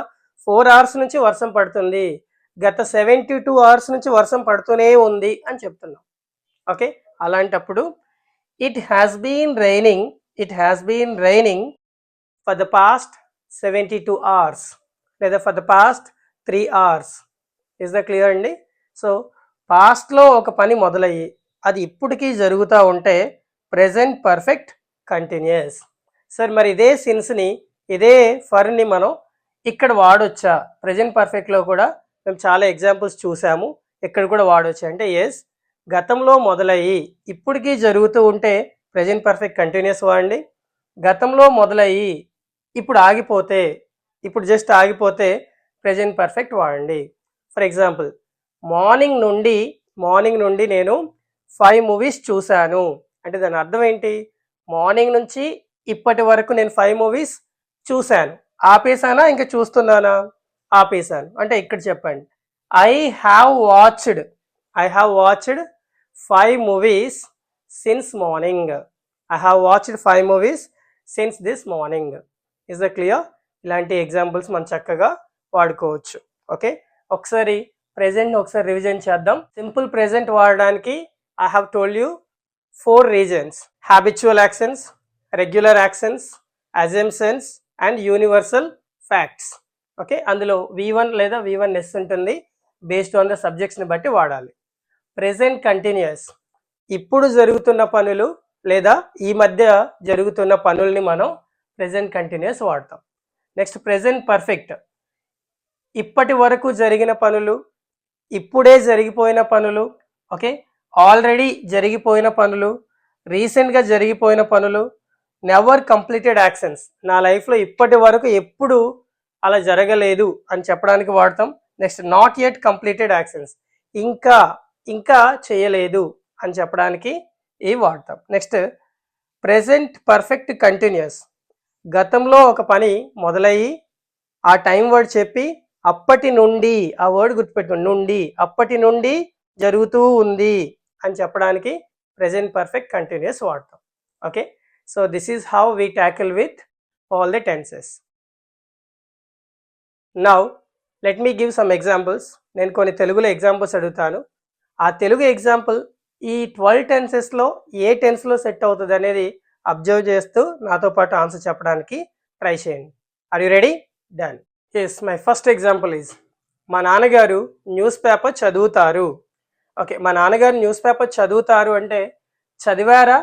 4 hours నుంచి వర్షం పడుతుంది, గత 72 hours నుంచి వర్షం పడుతూనే ఉంది అని చెప్తున్నాం. ఓకే, అలాంటప్పుడు it has been raining, it has been raining for the past 72 hours, లేదా for the past 3 hours. Is the clear అండి? సో పాస్ట్లో ఒక పని మొదలయ్యి అది ఇప్పటికీ జరుగుతూ ఉంటే ప్రెజెంట్ పర్ఫెక్ట్ కంటిన్యూస్. సార్ మరి ఇదే సిన్స్ని, ఇదే ఫర్ని మనం ఇక్కడ వాడొచ్చా? ప్రెజెంట్ పర్ఫెక్ట్లో కూడా మేము చాలా ఎగ్జాంపుల్స్ చూసాము, ఇక్కడ కూడా వాడొచ్చా అంటే ఎస్. గతంలో మొదలయ్యి ఇప్పటికీ జరుగుతూ ఉంటే ప్రెజెంట్ పర్ఫెక్ట్ కంటిన్యూస్ వాడండి. గతంలో మొదలయ్యి ఇప్పుడు ఆగిపోతే, ఇప్పుడు జస్ట్ ఆగిపోతే ప్రెజెంట్ పర్ఫెక్ట్ వాడండి. ఫర్ ఎగ్జాంపుల్, మార్నింగ్ నుండి నేను 5 మూవీస్ చూశాను అంటే దాని అర్థం ఏంటి? మార్నింగ్ నుంచి ఇప్పటి వరకు నేను 5 మూవీస్ చూశాను. ఆపేసానా ఇంకా చూస్తున్నానా? ఆపేసాను. అంటే ఇక్కడ చెప్పండి, I have watched 5 movies since morning. I have watched 5 movies since this morning. Is the clear? ఇలాంటి ఎగ్జాంపుల్స్ మనం చక్కగా వాడుకోవచ్చు. ఓకే, ఒకసారి ప్రెజెంట్ ఒకసారి రివిజన్ చేద్దాం. సింపుల్ ప్రెజెంట్ వాడడానికి I have told you 4 reasons: habitual actions, regular actions, assumptions and universal facts. Okay, అందులో V1 లేదా V1S ఉంటుంది. బేస్డ్ ఆన్ ద సబ్జెక్ట్స్ని బట్టి వాడాలి. ప్రెజెంట్ కంటిన్యూస్, ఇప్పుడు జరుగుతున్న పనులు లేదా ఈ మధ్య జరుగుతున్న పనుల్ని మనం ప్రెజెంట్ కంటిన్యూస్ వాడతాం. నెక్స్ట్ ప్రెజెంట్ పర్ఫెక్ట్, ఇప్పటి వరకు జరిగిన పనులు, ఇప్పుడే జరిగిపోయిన పనులు, ఓకే, ఆల్రెడీ జరిగిపోయిన పనులు, రీసెంట్గా జరిగిపోయిన పనులు, నెవర్ కంప్లీటెడ్ యాక్షన్స్, నా లైఫ్లో ఇప్పటి వరకు ఎప్పుడు అలా జరగలేదు అని చెప్పడానికి వాడతాం. Next not yet completed actions, ఇంకా చేయలేదు అని చెప్పడానికి ఇవి వాడతాం. నెక్స్ట్ ప్రెజెంట్ పర్ఫెక్ట్ కంటిన్యూస్, గతంలో ఒక పని మొదలయ్యి ఆ టైం వర్డ్ చెప్పి అప్పటి నుండి, ఆ వర్డ్ గుర్తుపెట్టుకోండి, నుండి, అప్పటి నుండి జరుగుతూ ఉంది అని చెప్పడానికి ప్రెజెంట్ పర్ఫెక్ట్ కంటిన్యూస్ వాడతాం. Okay, so this is how we tackle with all the tenses. Now let me give some examples. నేను కొన్ని తెలుగులో ఎగ్జాంపుల్స్ అడుగుతాను. ఆ తెలుగు ఎగ్జాంపుల్ ఈ 12 టెన్సెస్లో ఏ టెన్స్లో సెట్ అవుతుంది అనేది అబ్జర్వ్ చేస్తూ నాతో పాటు ఆన్సర్ చెప్పడానికి ట్రై చేయండి. Are you ready? Done. Yes, my first example is, మా నాన్నగారు న్యూస్ పేపర్ చదువుతారు. ఓకే, మా నాన్నగారు న్యూస్ పేపర్ చదువుతారు అంటే చదివారా,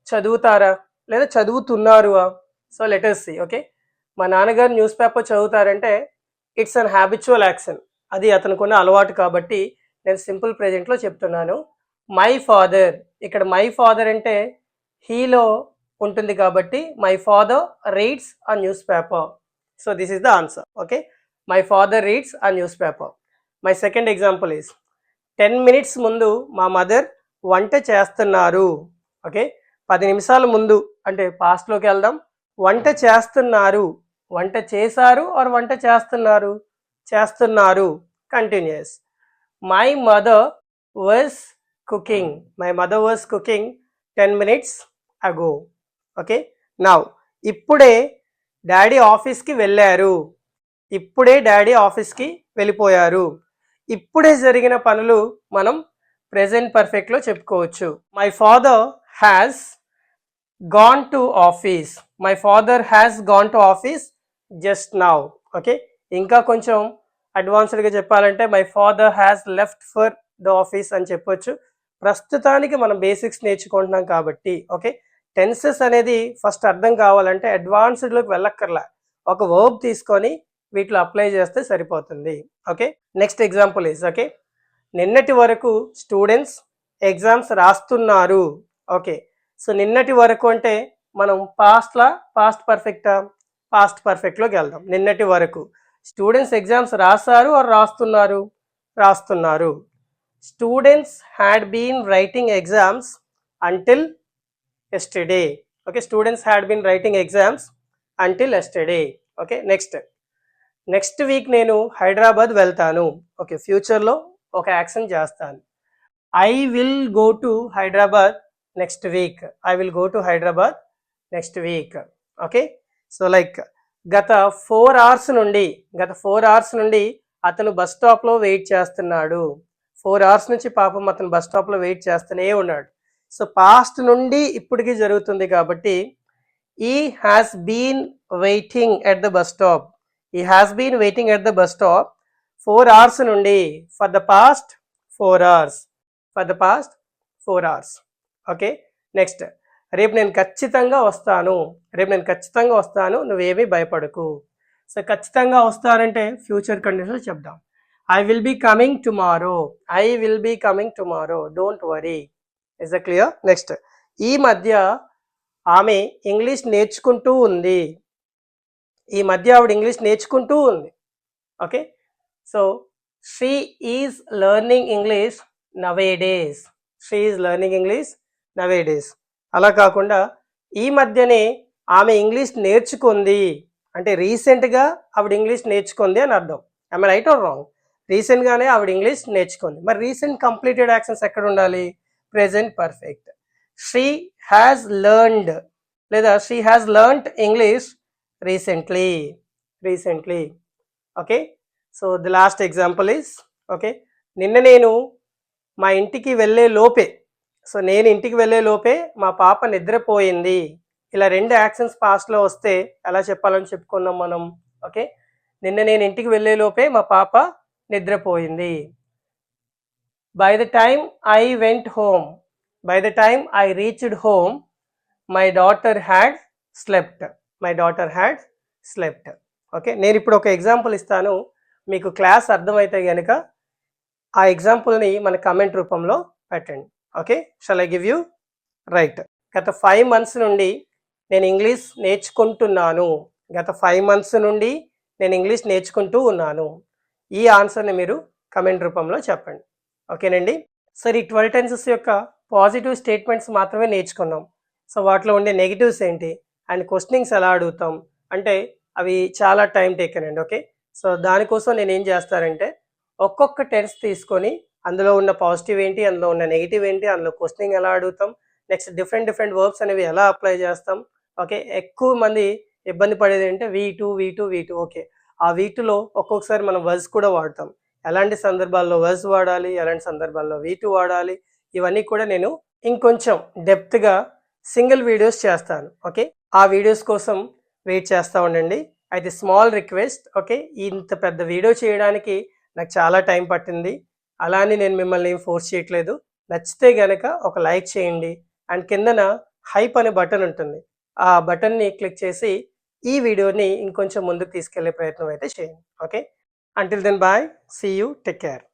చదువుతారా, లేదా చదువుతున్నారు? So let us see. Okay, మా నాన్నగారు న్యూస్ పేపర్ చదువుతారంటే ఇట్స్ అన్ హ్యాబిచువల్ యాక్షన్, అది అతనుకున్న అలవాటు కాబట్టి నేను సింపుల్ ప్రెజెంట్లో చెప్తున్నాను. మై ఫాదర్, ఇక్కడ మై ఫాదర్ అంటే హీలో ఉంటుంది కాబట్టి my father reads a newspaper. So this is the answer. Okay, my father reads a newspaper. My second example is, 10 minutes ముందు మా మదర్ వంట చేస్తున్నారు. ఓకే, 10 నిమిషాల ముందు అంటే పాస్ట్లోకి వెళ్దాం. వంట చేస్తున్నారు, వంట చేశారు ఆర్ వంట చేస్తున్నారు? చేస్తున్నారు, continuous. My mother was cooking, my mother was cooking 10 minutes ago. Okay, now ఇప్పుడే డాడీ ఆఫీస్కి వెళ్ళారు, ఇప్పుడే డాడీ ఆఫీస్కి వెళ్ళిపోయారు. ఇప్పుడే జరిగిన పనులు మనం ప్రెజెంట్ పర్ఫెక్ట్లో చెప్పుకోవచ్చు. My father has gone to office, my father has gone to office just now. Okay, ఇంకా కొంచెం అడ్వాన్స్డ్గా చెప్పాలంటే my father has left for the office అని చెప్పొచ్చు. ప్రస్తుతానికి మనం బేసిక్స్ నేర్చుకుంటున్నాం కాబట్టి ఓకే, టెన్సెస్ అనేది ఫస్ట్ అర్థం కావాలంటే అడ్వాన్స్డ్లోకి వెళ్ళక్కర్లా, ఒక వర్బ్ తీసుకొని వీటిలో అప్లై చేస్తే సరిపోతుంది. Okay, next example is, okay, నిన్నటి వరకు స్టూడెంట్స్ ఎగ్జామ్స్ రాస్తున్నారు. ఓకే, సో నిన్నటి వరకు అంటే మనం పాస్ట్ పర్ఫెక్ట్లోకి వెళ్దాం. నిన్నటి వరకు స్టూడెంట్స్ ఎగ్జామ్స్ రాశారు ఆర్ రాస్తున్నారు? రాస్తున్నారు. Students had been writing exams until yesterday. Okay, students had been writing exams until yesterday. Okay, next week నేను హైదరాబాద్ వెళ్తాను. ఓకే, ఫ్యూచర్లో ఒక యాక్షన్ చేస్తాను. I will go to Hyderabad next week. I will go to Hyderabad next week. Okay, so like గత 4 hours నుండి అతను bus స్టాప్లో wait చేస్తున్నాడు. 4 hours నుంచి పాపం అతను బస్ స్టాప్లో వెయిట్ చేస్తూనే ఉన్నాడు. సో పాస్ట్ నుండి ఇప్పటికి జరుగుతుంది కాబట్టి he has been waiting at the bus stop. He has been waiting at the bus stop 4 hours నుండి, for the past 4 hours. For the past 4 hours. Okay, next, రేపు నేను ఖచ్చితంగా వస్తాను, నువ్వేమీ భయపడకు. సో ఖచ్చితంగా వస్తానంటే ఫ్యూచర్ కండిషన్లో చెప్దాం. I will be coming tomorrow, don't worry. Is the clear? Next, ఈ మధ్య ఆమె ఇంగ్లీష్ నేర్చుకుంటూ ఉంది. ఈ మధ్య ఆవిడ ఇంగ్లీష్ నేర్చుకుంటూ ఉంది. Okay, so she is learning English nowadays. She is learning English nowadays. అలా కాకుండా ఈ మధ్యనే ఆమె ఇంగ్లీష్ నేర్చుకుంది అంటే రీసెంట్గా ఆవిడ ఇంగ్లీష్ నేర్చుకుంది అని అర్థం. I right or wrong? రీసెంట్గానే ఆవిడ ఇంగ్లీష్ నేర్చుకుంది. మరి రీసెంట్ కంప్లీటెడ్ యాక్షన్స్ ఎక్కడ ఉండాలి? Present perfect. She has learned లేదా she has learned English recently. Recently. Okay, so the last example is okay, నిన్న నేను మా ఇంటికి వెళ్ళే లోపే, సో నేను ఇంటికి వెళ్ళే లోపే మా పాప నిద్రపోయింది. ఇలా రెండు యాక్షన్స్ పాస్ట్లో వస్తే ఎలా చెప్పాలని చెప్పుకున్నాం మనం. ఓకే, నిన్న నేను ఇంటికి వెళ్ళే లోపే మా పాప నిద్రపోయింది. By the time I went home, by the time I reached home my daughter had slept. My daughter had slept. Okay, నేను ఇప్పుడు ఒక ఎగ్జాంపుల్ ఇస్తాను, మీకు క్లాస్ అర్థమైతే కనుక ఆ ఎగ్జాంపుల్ని మన కమెంట్ రూపంలో పెట్టండి. Okay, shall I give you? Right. గత 5 months నుండి నేను ఇంగ్లీష్ నేర్చుకుంటున్నాను. గత 5 months నుండి నేను ఇంగ్లీష్ నేర్చుకుంటూ ఉన్నాను. ఈ ఆన్సర్ని మీరు కమెంట్ రూపంలో చెప్పండి. ఓకేనండి. సరే, ఈ 12 tenses యొక్క పాజిటివ్ స్టేట్మెంట్స్ మాత్రమే నేర్చుకున్నాం. సో వాటిలో ఉండే నెగిటివ్స్ ఏంటి అండ్ క్వశ్చనింగ్స్ ఎలా అడుగుతాం అంటే అవి చాలా టైం టేకెన్ అండి. ఓకే, సో దానికోసం నేను ఏం చేస్తానంటే ఒక్కొక్క టెన్స్ తీసుకొని అందులో ఉన్న పాజిటివ్ ఏంటి, అందులో ఉన్న నెగిటివ్ ఏంటి, అందులో క్వశ్చనింగ్ ఎలా అడుగుతాం, నెక్స్ట్ డిఫరెంట్ వర్బ్స్ అనేవి ఎలా అప్లై చేస్తాం. ఓకే, ఎక్కువ మంది ఇబ్బంది పడేది ఏంటంటే V2. ఓకే, ఆ V2లో ఒక్కొక్కసారి మనం వర్స్ కూడా వాడతాం. ఎలాంటి సందర్భాల్లో వర్స్ వాడాలి, ఎలాంటి సందర్భాల్లో V2 వాడాలి, ఇవన్నీ కూడా నేను ఇంకొంచెం డెప్త్గా సింగిల్ వీడియోస్ చేస్తాను. ఓకే, ఆ వీడియోస్ కోసం వెయిట్ చేస్తూ ఉండండి. అయితే స్మాల్ రిక్వెస్ట్, ఓకే, ఇంత పెద్ద వీడియో చేయడానికి నాకు చాలా టైం పట్టింది. అలా అని నేను మిమ్మల్ని ఫోర్స్ చేయట్లేదు. నచ్చితే గనక ఒక లైక్ చేయండి అండ్ కిందన హైప్ అనే బటన్ ఉంటుంది, ఆ బటన్ని క్లిక్ చేసి ఈ వీడియోని ఇంకొంచెం ముందుకు తీసుకెళ్లే ప్రయత్నం అయితే చేయండి. Okay, until then bye, see you, take care.